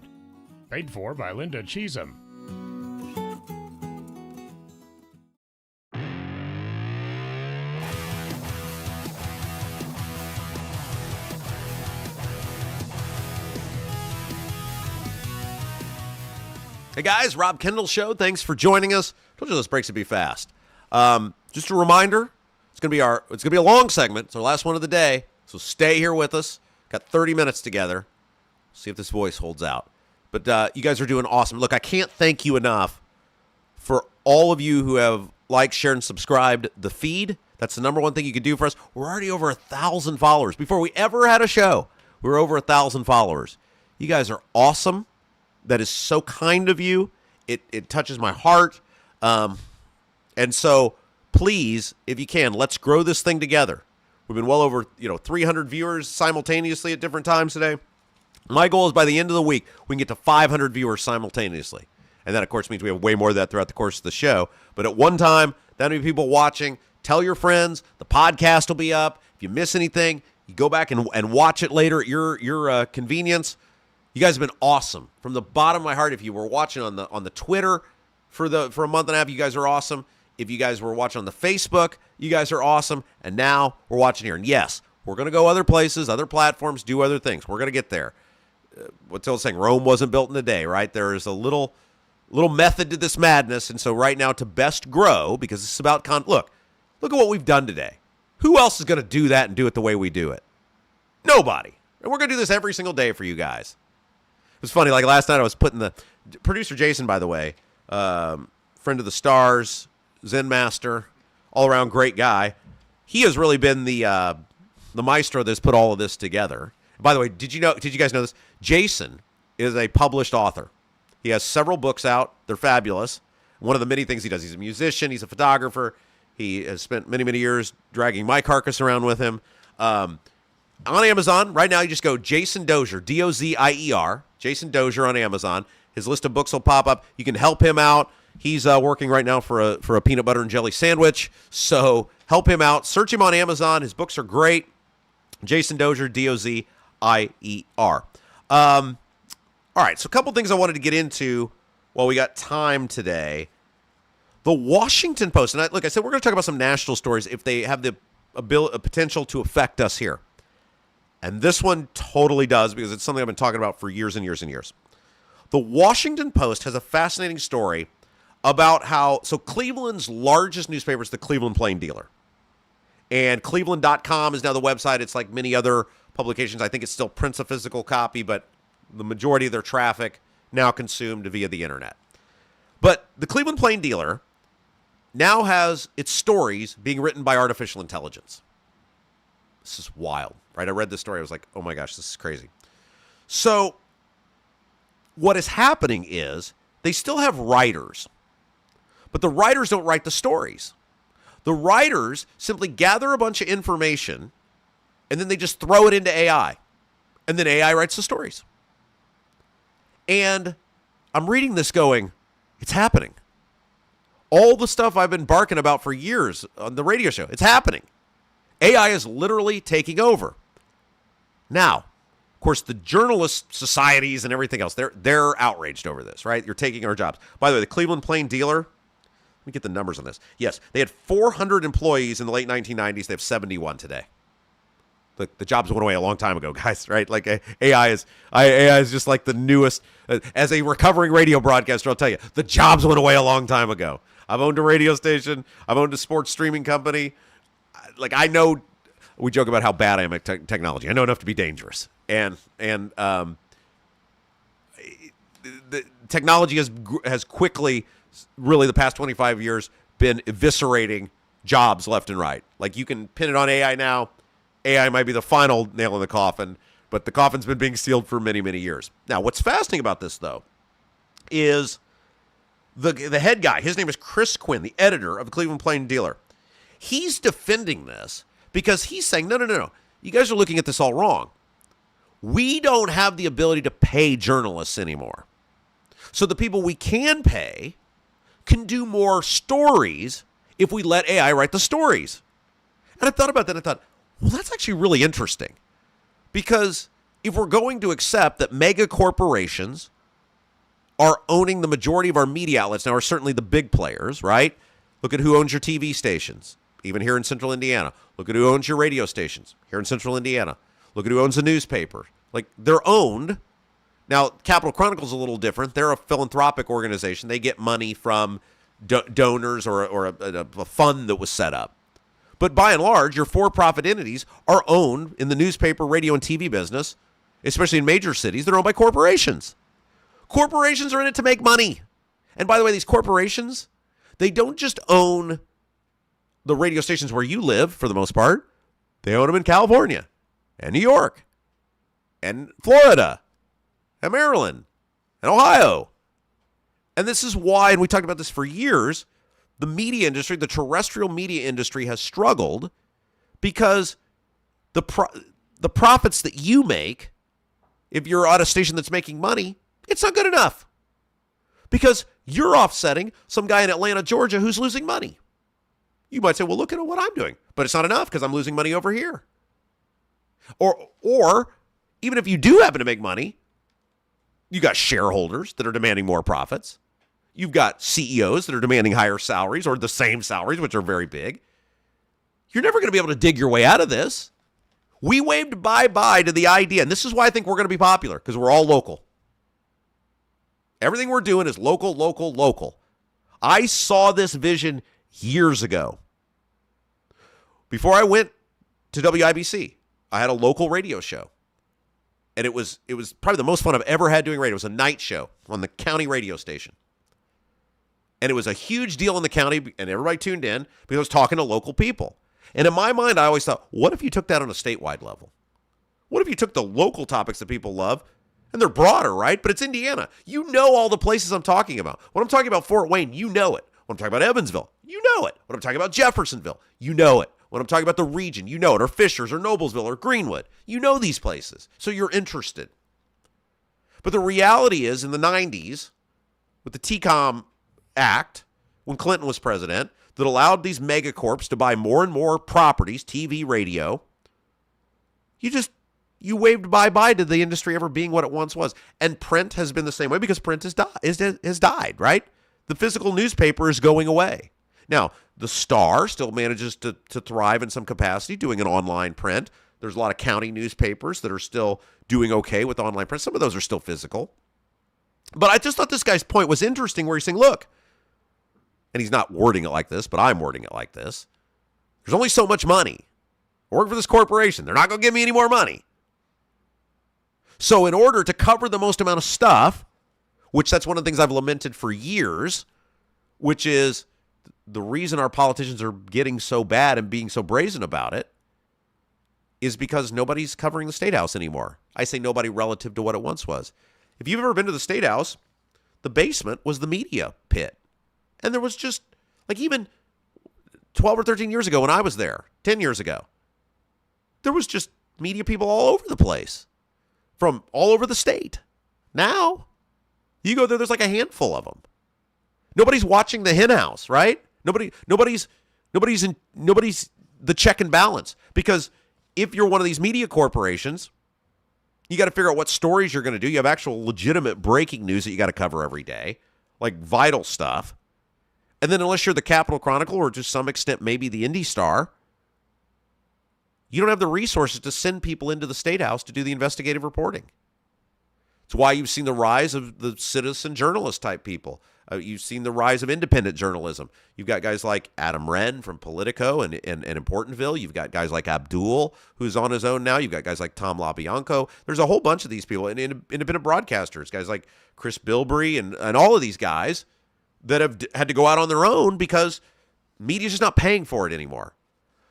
Paid for by Linda Cheatham. Hey guys, Rob Kendall Show. Thanks for joining us. Told you those breaks would be fast. Just a reminder, it's gonna be a long segment. It's our last one of the day, so stay here with us. Got 30 minutes together. See if this voice holds out. But you guys are doing awesome. Look, I can't thank you enough for all of you who have liked, shared, and subscribed the feed. That's the number one thing you can do for us. We're already over 1,000 followers. Before we ever had a show, we were over 1,000 followers. You guys are awesome. That is so kind of you. It touches my heart. And so please, if you can, let's grow this thing together. We've been well over 300 viewers simultaneously at different times today. My goal is by the end of the week, we can get to 500 viewers simultaneously. And that, of course, means we have way more of that throughout the course of the show. But at one time, that many people watching. Tell your friends. The podcast will be up. If you miss anything, you go back and watch it later at your convenience. You guys have been awesome. From the bottom of my heart, if you were watching on the Twitter for a month and a half, you guys are awesome. If you guys were watching on the Facebook, you guys are awesome. And now we're watching here. And yes, we're going to go other places, other platforms, do other things. We're going to get there. What's the old saying? Rome wasn't built in a day, right? There is a little method to this madness. And so right now, to best grow, because it's about look at what we've done today. Who else is going to do that and do it the way we do it? Nobody. And we're going to do this every single day for you guys. It was funny. Like last night, I was putting the producer Jason, by the way, friend of the stars, Zen master, all around great guy. He has really been the maestro that's put all of this together. By the way, did you guys know this? Jason is a published author. He has several books out. They're fabulous. One of the many things he does, he's a musician, he's a photographer. He has spent many, many years dragging my carcass around with him. On Amazon, right now you just go Jason Dozier, Dozier, Jason Dozier on Amazon. His list of books will pop up. You can help him out. He's working right now for a peanut butter and jelly sandwich. So help him out. Search him on Amazon. His books are great. Jason Dozier, Dozier. All right, so a couple things I wanted to get into while we got time today. The Washington Post, and I said, we're going to talk about some national stories if they have the potential to affect us here. And this one totally does, because it's something I've been talking about for years and years and years. The Washington Post has a fascinating story about so Cleveland's largest newspaper is the Cleveland Plain Dealer. And Cleveland.com is now the website. It's like many other publications. I think it still prints a physical copy, but the majority of their traffic now consumed via the internet. But the Cleveland Plain Dealer now has its stories being written by artificial intelligence. This is wild, right? I read this story. I was like, oh my gosh, this is crazy. So what is happening is they still have writers, but the writers don't write the stories. The writers simply gather a bunch of information and then they just throw it into AI. And then AI writes the stories. And I'm reading this going, it's happening. All the stuff I've been barking about for years on the radio show, it's happening. AI is literally taking over. Now, of course, the journalist societies and everything else, they're outraged over this, right? You're taking our jobs. By the way, the Cleveland Plain Dealer, let me get the numbers on this. Yes, they had 400 employees in the late 1990s. They have 71 today. The jobs went away a long time ago, guys, right? Like AI is just like the newest. As a recovering radio broadcaster, I'll tell you, the jobs went away a long time ago. I've owned a radio station. I've owned a sports streaming company. Like I know, we joke about how bad I am at technology. I know enough to be dangerous. And the technology has quickly, really the past 25 years, been eviscerating jobs left and right. Like you can pin it on AI now. AI might be the final nail in the coffin, but the coffin's been being sealed for many, many years. Now, what's fascinating about this, though, is the head guy. His name is Chris Quinn, the editor of the Cleveland Plain Dealer. He's defending this because he's saying, no. You guys are looking at this all wrong. We don't have the ability to pay journalists anymore. So the people we can pay can do more stories if we let AI write the stories. And I thought about that and I thought, well, that's actually really interesting, because if we're going to accept that mega corporations are owning the majority of our media outlets now, are certainly the big players, right? Look at who owns your TV stations, even here in central Indiana. Look at who owns your radio stations here in central Indiana. Look at who owns the newspaper. Like, they're owned. Now, Capital Chronicle is a little different. They're a philanthropic organization. They get money from donors or a fund that was set up. But by and large, your for-profit entities are owned in the newspaper, radio, and TV business, especially in major cities. They're owned by corporations. Corporations are in it to make money. And by the way, these corporations, they don't just own the radio stations where you live, for the most part. They own them in California and New York and Florida and Maryland and Ohio. And this is why, and we talked about this for years, the media industry, the terrestrial media industry has struggled because the profits that you make, if you're on a station that's making money, it's not good enough. Because you're offsetting some guy in Atlanta, Georgia, who's losing money. You might say, well, look at what I'm doing. But it's not enough because I'm losing money over here. Or even if you do happen to make money, you got shareholders that are demanding more profits. You've got CEOs that are demanding higher salaries or the same salaries, which are very big. You're never going to be able to dig your way out of this. We waved bye-bye to the idea, and this is why I think we're going to be popular, because we're all local. Everything we're doing is local, local, local. I saw this vision years ago. Before I went to WIBC, I had a local radio show. And it was probably the most fun I've ever had doing radio. It was a night show on the county radio station. And it was a huge deal in the county, and everybody tuned in because I was talking to local people. And in my mind, I always thought, what if you took that on a statewide level? What if you took the local topics that people love, and they're broader, right? But it's Indiana. You know all the places I'm talking about. When I'm talking about Fort Wayne, you know it. When I'm talking about Evansville, you know it. When I'm talking about Jeffersonville, you know it. When I'm talking about the region, you know it. Or Fishers, or Noblesville, or Greenwood. You know these places, so you're interested. But the reality is, in the 90s, with the TCOM Act, when Clinton was president, that allowed these megacorps to buy more and more properties, TV, radio, you waved bye-bye to the industry ever being what it once was. And print has been the same way because print has died, right? The physical newspaper is going away. Now, the Star still manages to thrive in some capacity doing an online print. There's a lot of county newspapers that are still doing okay with online print. Some of those are still physical. But I just thought this guy's point was interesting where he's saying, look, and he's not wording it like this, but I'm wording it like this. There's only so much money. I work for this corporation. They're not going to give me any more money. So in order to cover the most amount of stuff, which that's one of the things I've lamented for years, which is the reason our politicians are getting so bad and being so brazen about it, is because nobody's covering the State House anymore. I say nobody relative to what it once was. If you've ever been to the State House, the basement was the media pit. And there was just, like even 12 or 13 years ago when I was there, 10 years ago, there was just media people all over the place, from all over the state. Now, you go there, there's like a handful of them. Nobody's watching the hen house, right? Nobody's the check and balance. Because if you're one of these media corporations, you got to figure out what stories you're going to do. You have actual legitimate breaking news that you got to cover every day, like vital stuff. And then unless you're the Capitol Chronicle or to some extent maybe the Indy Star, you don't have the resources to send people into the State House to do the investigative reporting. It's why you've seen the rise of the citizen journalist type people. You've seen the rise of independent journalism. You've got guys like Adam Wren from Politico and Importantville. You've got guys like Abdul, who's on his own now. You've got guys like Tom LaBianco. There's a whole bunch of these people, and independent broadcasters, guys like Chris Bilbrey and all of these guys that have had to go out on their own because media's just not paying for it anymore.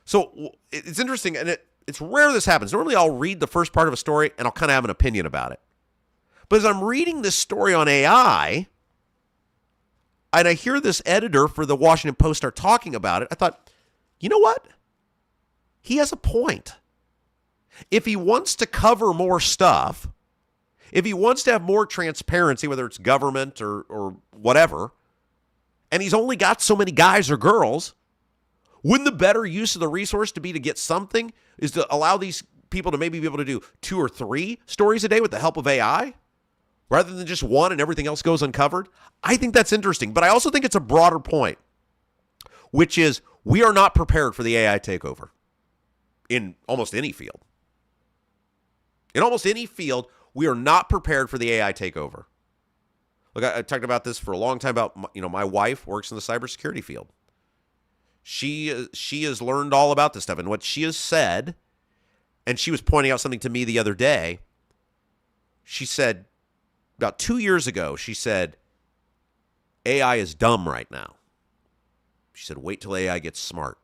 So it's interesting, and it's rare this happens. Normally I'll read the first part of a story, and I'll kind of have an opinion about it. But as I'm reading this story on AI, and I hear this editor for the Washington Post start talking about it, I thought, you know what? He has a point. If he wants to cover more stuff, if he wants to have more transparency, whether it's government or whatever, and he's only got so many guys or girls, wouldn't the better use of the resource to be to get something is to allow these people to maybe be able to do 2 or 3 stories a day with the help of AI rather than just one and everything else goes uncovered? I think that's interesting, but I also think it's a broader point, which is we are not prepared for the AI takeover in almost any field. In almost any field, we are not prepared for the AI takeover. Look, I talked about this for a long time about, my wife works in the cybersecurity field. She has learned all about this stuff, and what she has said, and she was pointing out something to me the other day. She said, about 2 years ago, she said, AI is dumb right now. She said, wait till AI gets smart.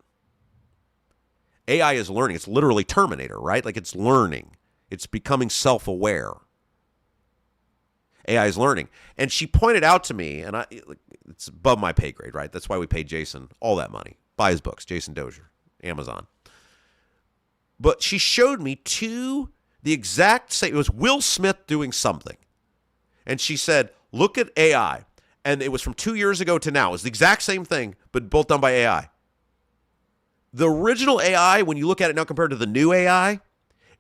AI is learning. It's literally Terminator, right? Like it's learning. It's becoming self-aware. AI is learning. And she pointed out to me, and it's above my pay grade, right? That's why we paid Jason all that money. Buy his books, Jason Dozier, Amazon. But she showed me the exact same. It was Will Smith doing something. And she said, look at AI. And it was from 2 years ago to now. It was the exact same thing, but both done by AI. The original AI, when you look at it now compared to the new AI,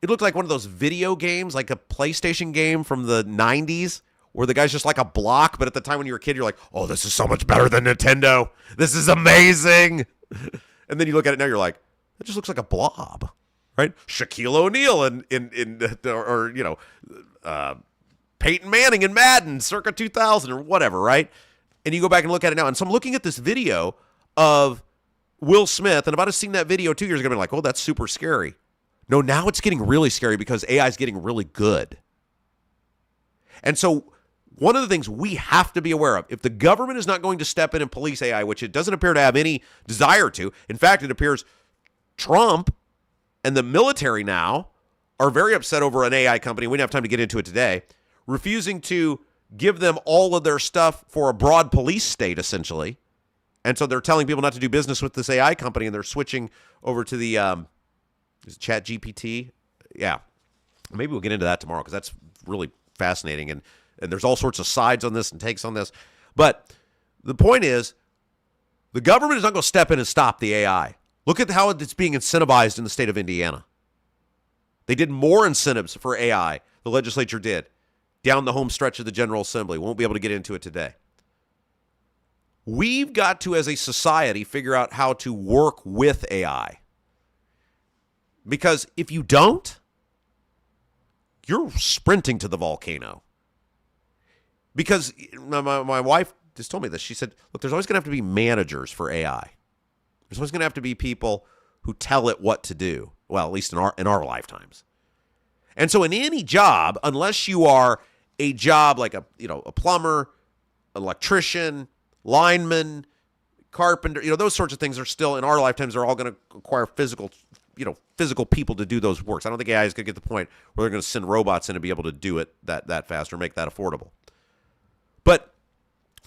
it looked like one of those video games, like a PlayStation game from the 90s, where the guy's just like a block. But at the time when you were a kid, you're like, oh, this is so much better than Nintendo. This is amazing. And then you look at it now, you're like, it just looks like a blob. Right, Shaquille O'Neal Peyton Manning in Madden, circa 2000 or whatever, right? And you go back and look at it now, and so I'm looking at this video of Will Smith, and if I'd have seen that video 2 years ago, I'd be like, oh, that's super scary. No, now it's getting really scary because AI is getting really good. And so one of the things we have to be aware of, if the government is not going to step in and police AI, which it doesn't appear to have any desire to, in fact, it appears Trump and the military now are very upset over an AI company, we don't have time to get into it today, refusing to give them all of their stuff for a broad police state, essentially. And so they're telling people not to do business with this AI company, and they're switching over to the Chat GPT. Yeah. Maybe we'll get into that tomorrow because that's really fascinating. And there's all sorts of sides on this and takes on this. But the point is, the government is not going to step in and stop the AI. Look at how it's being incentivized in the state of Indiana. They did more incentives for AI, the legislature did, down the home stretch of the General Assembly. We won't be able to get into it today. We've got to, as a society, figure out how to work with AI. Because if you don't, you're sprinting to the volcano. Because my wife just told me this. She said, look, there's always going to have to be managers for AI. There's always going to have to be people who tell it what to do. Well, at least in our lifetimes. And so in any job, unless you are a job like a plumber, electrician, lineman, carpenter, those sorts of things are still in our lifetimes are all going to require physical people to do those works. I don't think AI is going to get to the point where they're going to send robots in to be able to do it that fast or make that affordable. But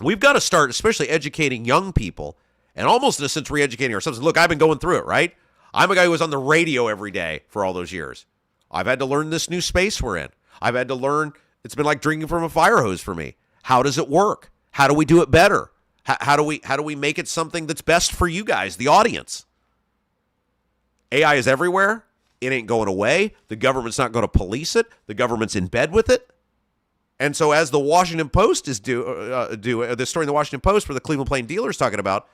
we've got to start, especially educating young people, and almost in a sense re-educating ourselves. Look, I've been going through it, right? I'm a guy who was on the radio every day for all those years. I've had to learn this new space we're in. I've had to learn, it's been like drinking from a fire hose for me. How does it work? How do we do it better? How do we make it something that's best for you guys, the audience? AI is everywhere. It ain't going away. The government's not going to police it. The government's in bed with it. And so as the Washington Post is the story in the Washington Post where the Cleveland Plain Dealer is talking about,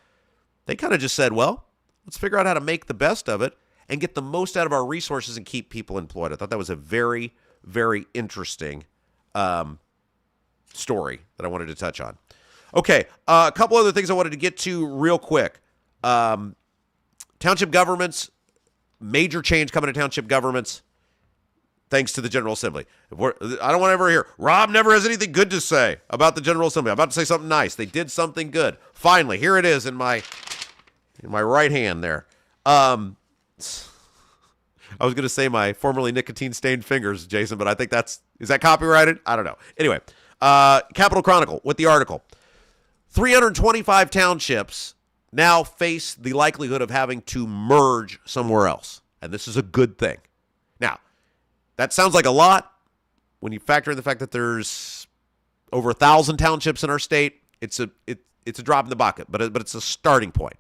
they kind of just said, well, let's figure out how to make the best of it and get the most out of our resources and keep people employed. I thought that was a very, very interesting story that I wanted to touch on. Okay, a couple other things I wanted to get to real quick. Township governments, major change coming to township governments thanks to the General Assembly. I don't want to ever hear, Rob never has anything good to say about the General Assembly. I'm about to say something nice. They did something good. Finally, here it is in my right hand there. I was going to say my formerly nicotine-stained fingers, Jason, but I think is that copyrighted? I don't know. Anyway, Capitol Chronicle with the article. 325 townships now face the likelihood of having to merge somewhere else. And this is a good thing. Now, that sounds like a lot. When you factor in the fact that there's over 1,000 townships in our state, it's a drop in the bucket, but it's a starting point.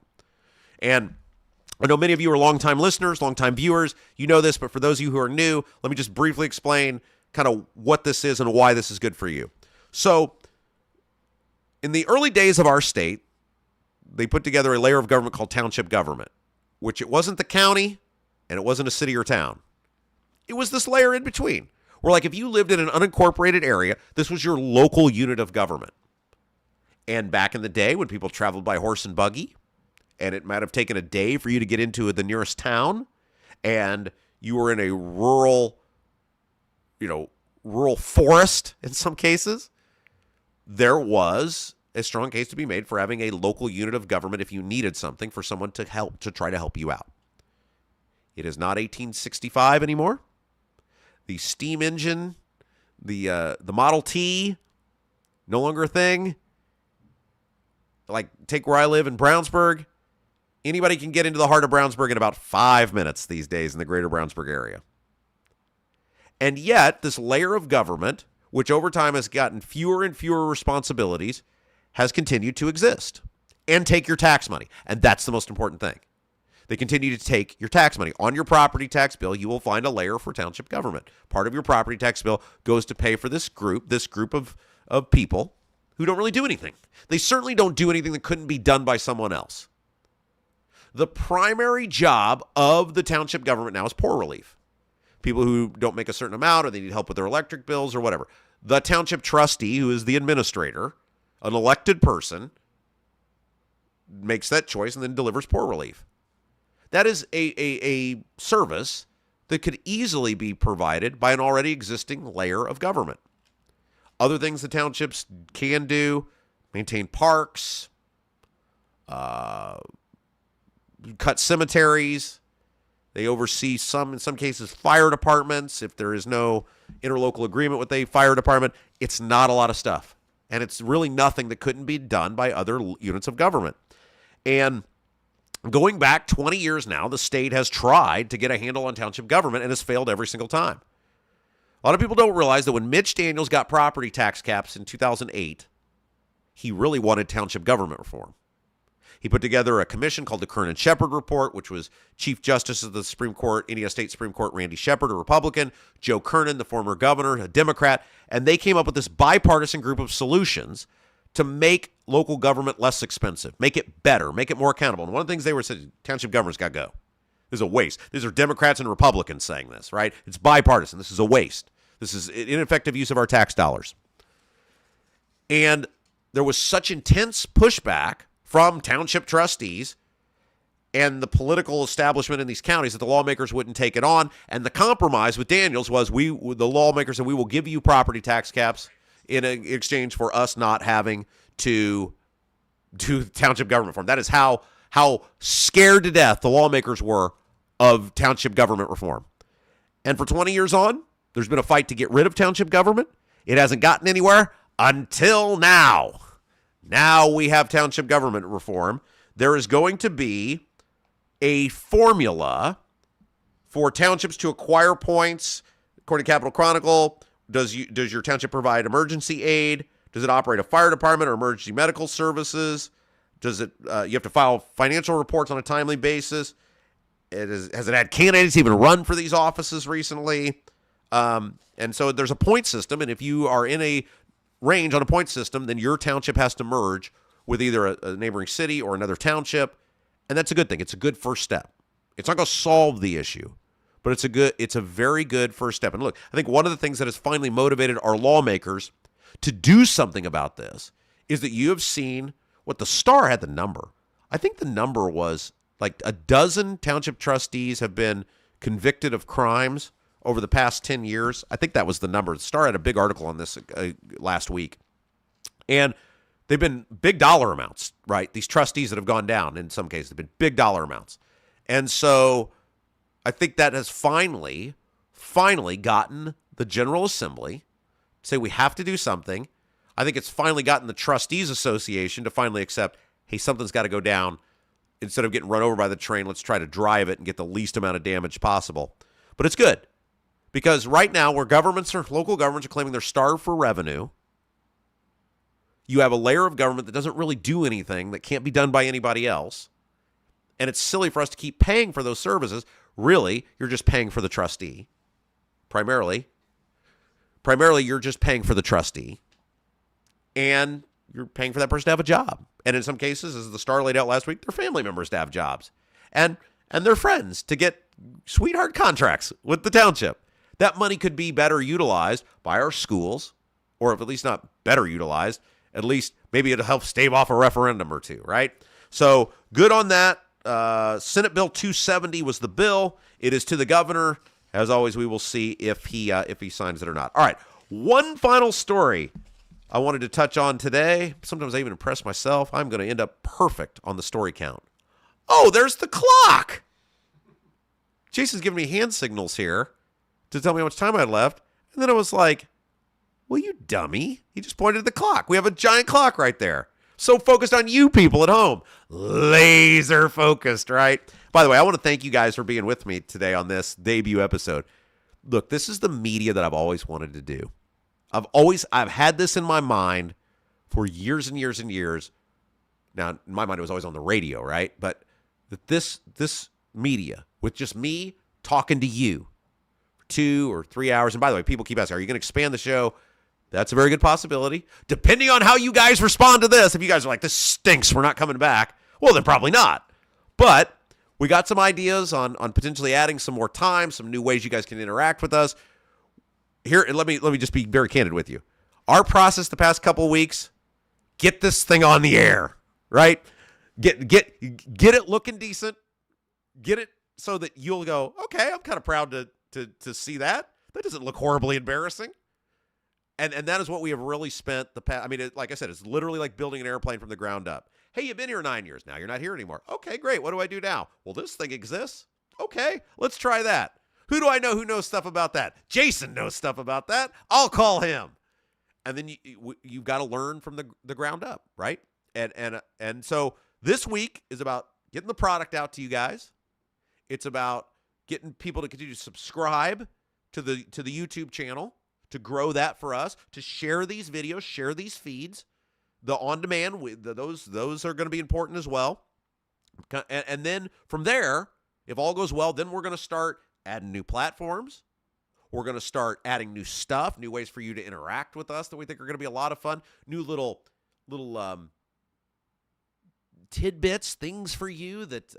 And I know many of you are longtime listeners, longtime viewers. You know this, but for those of you who are new, let me just briefly explain kind of what this is and why this is good for you. So, in the early days of our state, they put together a layer of government called township government, which it wasn't the county and it wasn't a city or town. It was this layer in between, where like if you lived in an unincorporated area, this was your local unit of government. And back in the day when people traveled by horse and buggy, and it might have taken a day for you to get into the nearest town, and you were in a rural forest in some cases, there was a strong case to be made for having a local unit of government if you needed something for someone to try to help you out. It is not 1865 anymore. The steam engine, the Model T, No longer a thing. Like, take where I live in Brownsburg. Anybody can get into the heart of Brownsburg in about 5 minutes these days in the greater Brownsburg area. And yet, this layer of government, which over time has gotten fewer and fewer responsibilities, has continued to exist and take your tax money. And that's the most important thing. They continue to take your tax money. On your property tax bill, you will find a layer for township government. Part of your property tax bill goes to pay for this group of people who don't really do anything. They certainly don't do anything that couldn't be done by someone else. The primary job of the township government now is poor relief. People who don't make a certain amount or they need help with their electric bills or whatever. The township trustee, who is the administrator, an elected person, makes that choice and then delivers poor relief. That is a service that could easily be provided by an already existing layer of government. Other things the townships can do: maintain parks, cut cemeteries. They oversee in some cases, fire departments. If there is no interlocal agreement with a fire department, it's not a lot of stuff. And it's really nothing that couldn't be done by other units of government. And going back 20 years now, the state has tried to get a handle on township government and has failed every single time. A lot of people don't realize that when Mitch Daniels got property tax caps in 2008, he really wanted township government reform. He put together a commission called the Kernan Shepard Report, which was Chief Justice of the Supreme Court, Indiana State Supreme Court, Randy Shepard, a Republican, Joe Kernan, the former governor, a Democrat, and they came up with this bipartisan group of solutions to make local government less expensive, make it better, make it more accountable. And one of the things they were saying, township government's got to go. This is a waste. These are Democrats and Republicans saying this, right? It's bipartisan. This is a waste. This is ineffective use of our tax dollars. And there was such intense pushback from township trustees and the political establishment in these counties that the lawmakers wouldn't take it on. And the compromise with Daniels was the lawmakers said, we will give you property tax caps in exchange for us not having to do township government reform. That is how scared to death the lawmakers were of township government reform. And for 20 years on, there's been a fight to get rid of township government. It hasn't gotten anywhere until now. Now we have township government reform. There is going to be a formula for townships to acquire points. According to Capitol Chronicle, does your township provide emergency aid? Does it operate a fire department or emergency medical services? Does it? You have to file financial reports on a timely basis. Has it had candidates even run for these offices recently? And so there's a point system, and if you are in a range on a point system, then your township has to merge with either a neighboring city or another township, and that's a good thing. It's a good first step. It's not going to solve the issue, but it's a very good first step. And look, I think one of the things that has finally motivated our lawmakers to do something about this is that you have seen what the Star had the number. I think the number was like a dozen township trustees have been convicted of crimes over the past 10 years. I think that was the number. The Star had a big article on this last week. And they've been big dollar amounts, right? These trustees that have gone down, in some cases, have been big dollar amounts. And so I think that has finally gotten the General Assembly to say we have to do something. I think it's finally gotten the Trustees Association to finally accept, hey, something's got to go down. Instead of getting run over by the train, let's try to drive it and get the least amount of damage possible. But it's good. Because right now, where local governments are claiming they're starved for revenue, you have a layer of government that doesn't really do anything, that can't be done by anybody else. And it's silly for us to keep paying for those services. Really, you're just paying for the trustee. Primarily, you're just paying for the trustee. And you're paying for that person to have a job. And in some cases, as the Star laid out last week, their family members to have jobs. And their friends to get sweetheart contracts with the township. That money could be better utilized by our schools, or if at least not better utilized, at least maybe it'll help stave off a referendum or two, right? So good on that. Senate Bill 270 was the bill. It is to the governor. As always, we will see if he signs it or not. All right, one final story I wanted to touch on today. Sometimes I even impress myself. I'm going to end up perfect on the story count. Oh, there's the clock. Jason's giving me hand signals here to tell me how much time I had left. And then I was like, Well, you dummy. He just pointed at the clock. We have a giant clock right there. So focused on you people at home. Laser focused, right? By the way, I want to thank you guys for being with me today on this debut episode. Look, this is the media that I've always wanted to do. I've had this in my mind for years and years and years. Now, in my mind, it was always on the radio, right? But this media with just me talking to you for 2 or 3 hours. And by the way, people keep asking, are you going to expand the show? That's a very good possibility. Depending on how you guys respond to this, if you guys are like, this stinks, we're not coming back, well, then probably not. But we got some ideas on potentially adding some more time, some new ways you guys can interact with us. Here, let me just be very candid with you. Our process the past couple of weeks, get this thing on the air, right? Get it looking decent. Get it so that you'll go, okay, I'm kind of proud to see that. That doesn't look horribly embarrassing. And that is what we have really spent the past. I mean, like I said, it's literally like building an airplane from the ground up. Hey, you've been here 9 years. Now you're not here anymore. Okay, great. What do I do now? Well, this thing exists. Okay, let's try that. Who do I know who knows stuff about that? Jason knows stuff about that. I'll call him. And then you've got to learn from the ground up, right? And so this week is about getting the product out to you guys. It's about getting people to continue to subscribe to the YouTube channel, to grow that for us, to share these videos, share these feeds. The on-demand, those are going to be important as well. And then from there, if all goes well, then we're going to start adding new platforms. We're going to start adding new stuff, new ways for you to interact with us that we think are going to be a lot of fun. New little tidbits, things for you that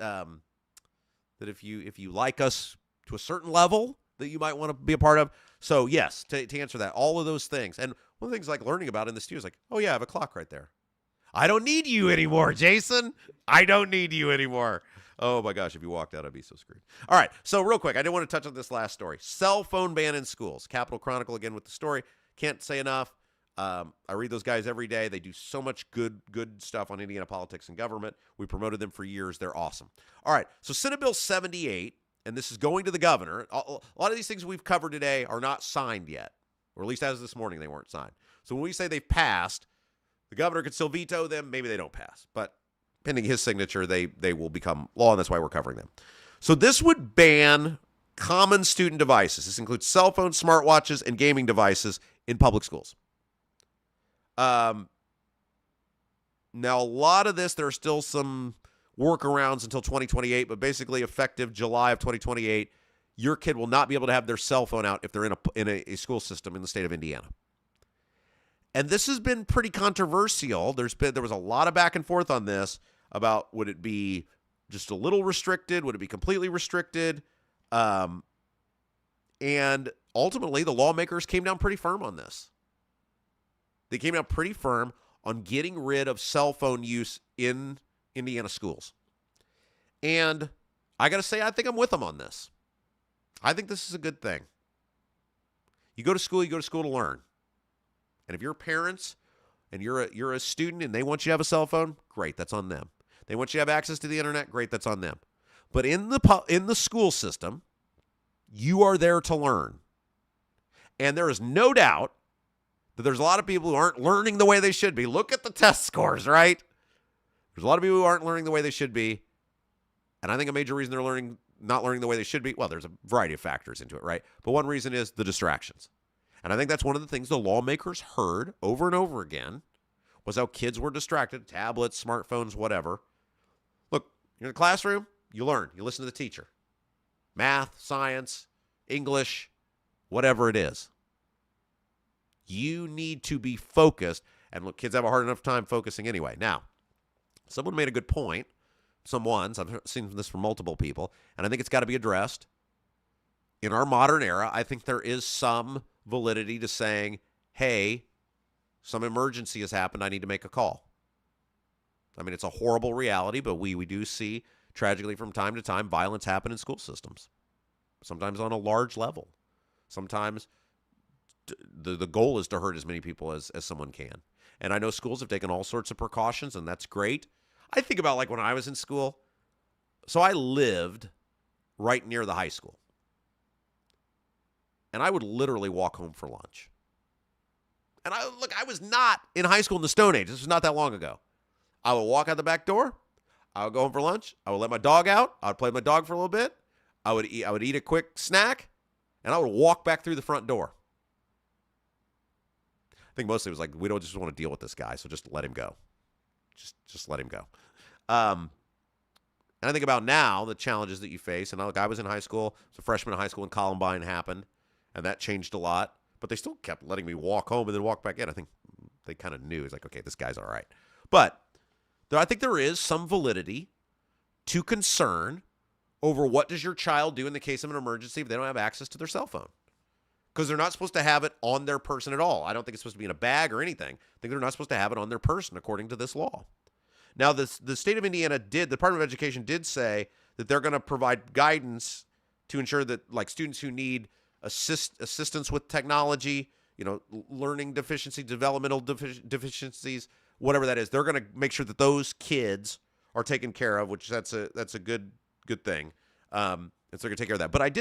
if you like us to a certain level that you might want to be a part of. So yes, to answer that, all of those things. And one of the things like learning about in the studio is like, oh yeah, I have a clock right there. I don't need you anymore, Jason. I don't need you anymore. Oh my gosh, if you walked out, I'd be so screwed. All right, so real quick, I did want to touch on this last story. Cell phone ban in schools. Capitol Chronicle again with the story. Can't say enough. I read those guys every day. They do so much good stuff on Indiana politics and government. We promoted them for years. They're awesome. All right, so Senate Bill 78, and this is going to the governor. A lot of these things we've covered today are not signed yet, or at least as of this morning, they weren't signed. So when we say they've passed, the governor could still veto them. Maybe they don't pass, but pending his signature, they will become law, and that's why we're covering them. So this would ban common student devices. This includes cell phones, smartwatches, and gaming devices in public schools. Now, a lot of this, there are still some workarounds until 2028, but basically effective July of 2028, your kid will not be able to have their cell phone out if they're in a school system in the state of Indiana. And this has been pretty controversial. There was a lot of back and forth on this about would it be just a little restricted? Would it be completely restricted? And ultimately, the lawmakers came down pretty firm on this. They came down pretty firm on getting rid of cell phone use in Indiana schools. And I got to say, I think I'm with them on this. I think this is a good thing. You go to school to learn. And if your parents and you're a student and they want you to have a cell phone, great, that's on them. They want you to have access to the internet, great, that's on them. But in the school system, you are there to learn. And there is no doubt that there's a lot of people who aren't learning the way they should be. Look at the test scores, right? There's a lot of people who aren't learning the way they should be. And I think a major reason they're not learning the way they should be, well, there's a variety of factors into it, right? But one reason is the distractions. And I think that's one of the things the lawmakers heard over and over again was how kids were distracted, tablets, smartphones, whatever. Look, you're in the classroom, you learn. You listen to the teacher. Math, science, English, whatever it is. You need to be focused. And look, kids have a hard enough time focusing anyway. Now, someone made a good point. I've seen this from multiple people, and I think it's got to be addressed. In our modern era, I think there is some validity to saying, hey, some emergency has happened, I need to make a call. I mean, it's a horrible reality, but we do see, tragically from time to time, violence happen in school systems. Sometimes on a large level. Sometimes the goal is to hurt as many people as someone can. And I know schools have taken all sorts of precautions, and that's great. I think about like when I was in school. So I lived right near the high school. And I would literally walk home for lunch. And I was not in high school in the Stone Age. This was not that long ago. I would walk out the back door. I would go home for lunch. I would let my dog out. I would play with my dog for a little bit. I would eat a quick snack, and I would walk back through the front door. I think mostly it was like, we don't just want to deal with this guy, so just let him go. Just let him go. And I think about now the challenges that you face. And I was in high school. I was a freshman in high school when Columbine happened, and that changed a lot. But they still kept letting me walk home and then walk back in. I think they kind of knew. It's like, okay, this guy's all right. But I think there is some validity to concern over what does your child do in the case of an emergency if they don't have access to their cell phone. Because they're not supposed to have it on their person at all. I don't think it's supposed to be in a bag or anything. I think they're not supposed to have it on their person according to this law. Now, the state of Indiana the Department of Education did say that they're going to provide guidance to ensure that, like, students who need assistance with technology, learning deficiency, developmental deficiencies, whatever that is, they're going to make sure that those kids are taken care of, which that's a good thing. And so they're going to take care of that. But I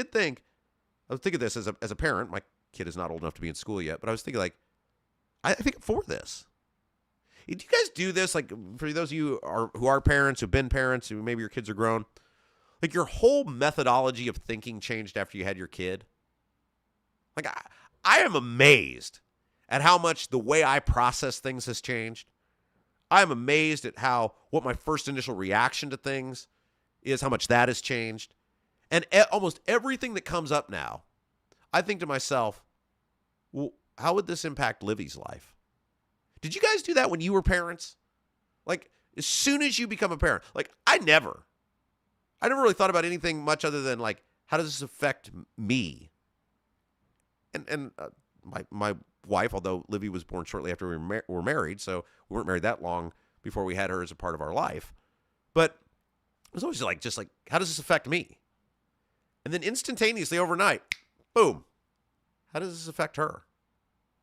was thinking this as a parent. My kid is not old enough to be in school yet, but I was thinking, like, I think for this. Do you guys do this? Like, for those of you who are parents, who've been parents, who maybe your kids are grown, like, your whole methodology of thinking changed after you had your kid? Like, I am amazed at how much the way I process things has changed. I am amazed at what my first initial reaction to things is, how much that has changed. And almost everything that comes up now, I think to myself, well, how would this impact Livy's life? Did you guys do that when you were parents? Like, as soon as you become a parent, like, I never really thought about anything much other than, like, how does this affect me? And my wife, although Livy was born shortly after we were married, so we weren't married that long before we had her as a part of our life. But it was always just like, how does this affect me? And then instantaneously overnight, boom, how does this affect her?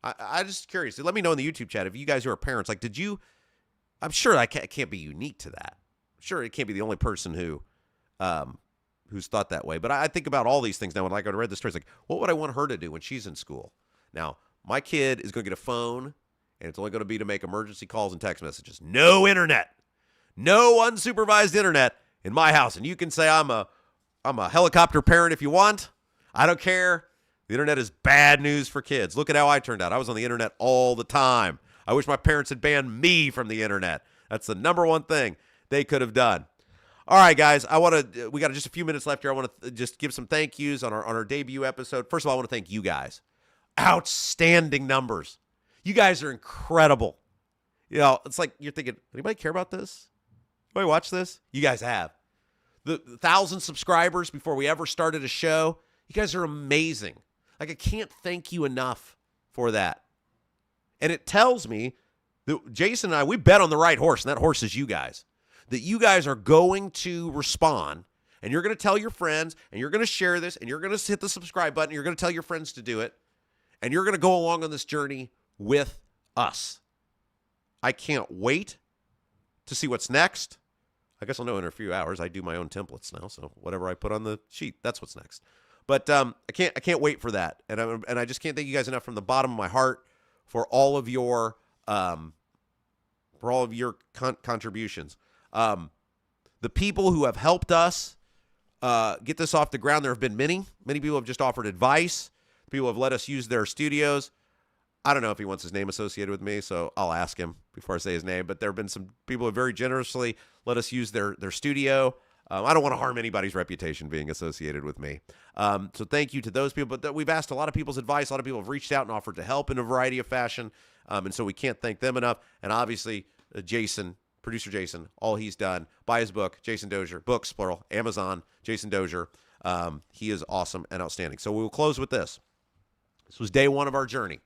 I'm just curious. Let me know in the YouTube chat if you guys who are parents, like, I'm sure I can't be unique to that. I'm sure it can't be the only person who's thought that way. But I think about all these things now. When I read the stories, like, what would I want her to do when she's in school? Now, my kid is going to get a phone, and it's only going to be to make emergency calls and text messages. No internet. No unsupervised internet in my house. And you can say I'm a helicopter parent if you want. I don't care. The internet is bad news for kids. Look at how I turned out. I was on the internet all the time. I wish my parents had banned me from the internet. That's the number one thing they could have done. All right, guys, we got just a few minutes left here. I want to just give some thank yous on our debut episode. First of all, I want to thank you guys. Outstanding numbers. You guys are incredible. It's like you're thinking, anybody care about this? Anybody watch this? You guys have. The 1,000 subscribers before we ever started a show. You guys are amazing. Like, I can't thank you enough for that. And it tells me that Jason and I, we bet on the right horse, and that horse is you guys. That you guys are going to respond, and you're going to tell your friends, and you're going to share this, and you're going to hit the subscribe button, and you're going to tell your friends to do it, and you're going to go along on this journey with us. I can't wait to see what's next. I guess I'll know in a few hours. I do my own templates now, so whatever I put on the sheet, that's what's next. But I can't wait for that, and I just can't thank you guys enough from the bottom of my heart for all of your contributions. The people who have helped us get this off the ground, there have been many people have just offered advice. People have let us use their studios. I don't know if he wants his name associated with me, so I'll ask him before I say his name. But there have been some people who have very generously let us use their studio. I don't want to harm anybody's reputation being associated with me. So thank you to those people. But we've asked a lot of people's advice. A lot of people have reached out and offered to help in a variety of fashion. And so we can't thank them enough. And obviously, Jason, producer Jason, all he's done. Buy his book, Jason Dozier. Books, plural. Amazon, Jason Dozier. He is awesome and outstanding. So we will close with this. This was day one of our journey.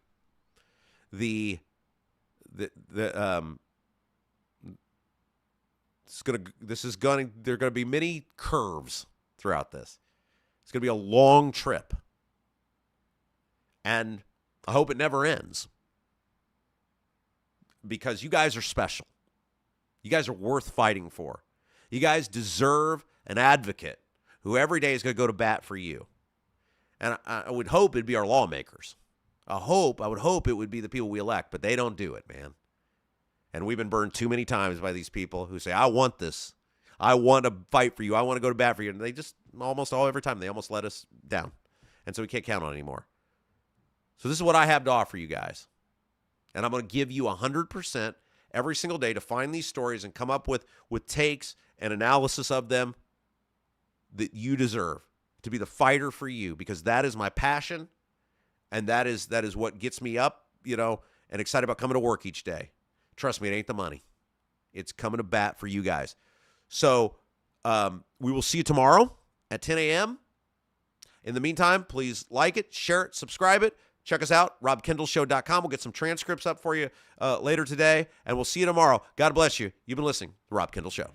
There are going to be many curves throughout this. It's going to be a long trip. And I hope it never ends. Because you guys are special. You guys are worth fighting for. You guys deserve an advocate who every day is going to go to bat for you. And I would hope it'd be our lawmakers. I would hope it would be the people we elect, but they don't do it, man. And we've been burned too many times by these people who say, I want this. I want to fight for you. I want to go to bat for you. And they just every time, they almost let us down. And so we can't count on it anymore. So this is what I have to offer you guys. And I'm going to give you 100% every single day to find these stories and come up with takes and analysis of them that you deserve, to be the fighter for you, because that is my passion. And that is what gets me up, and excited about coming to work each day. Trust me, it ain't the money. It's coming to bat for you guys. So we will see you tomorrow at 10 a.m. In the meantime, please like it, share it, subscribe it. Check us out, robkendallshow.com. We'll get some transcripts up for you later today, and we'll see you tomorrow. God bless you. You've been listening to The Rob Kendall Show.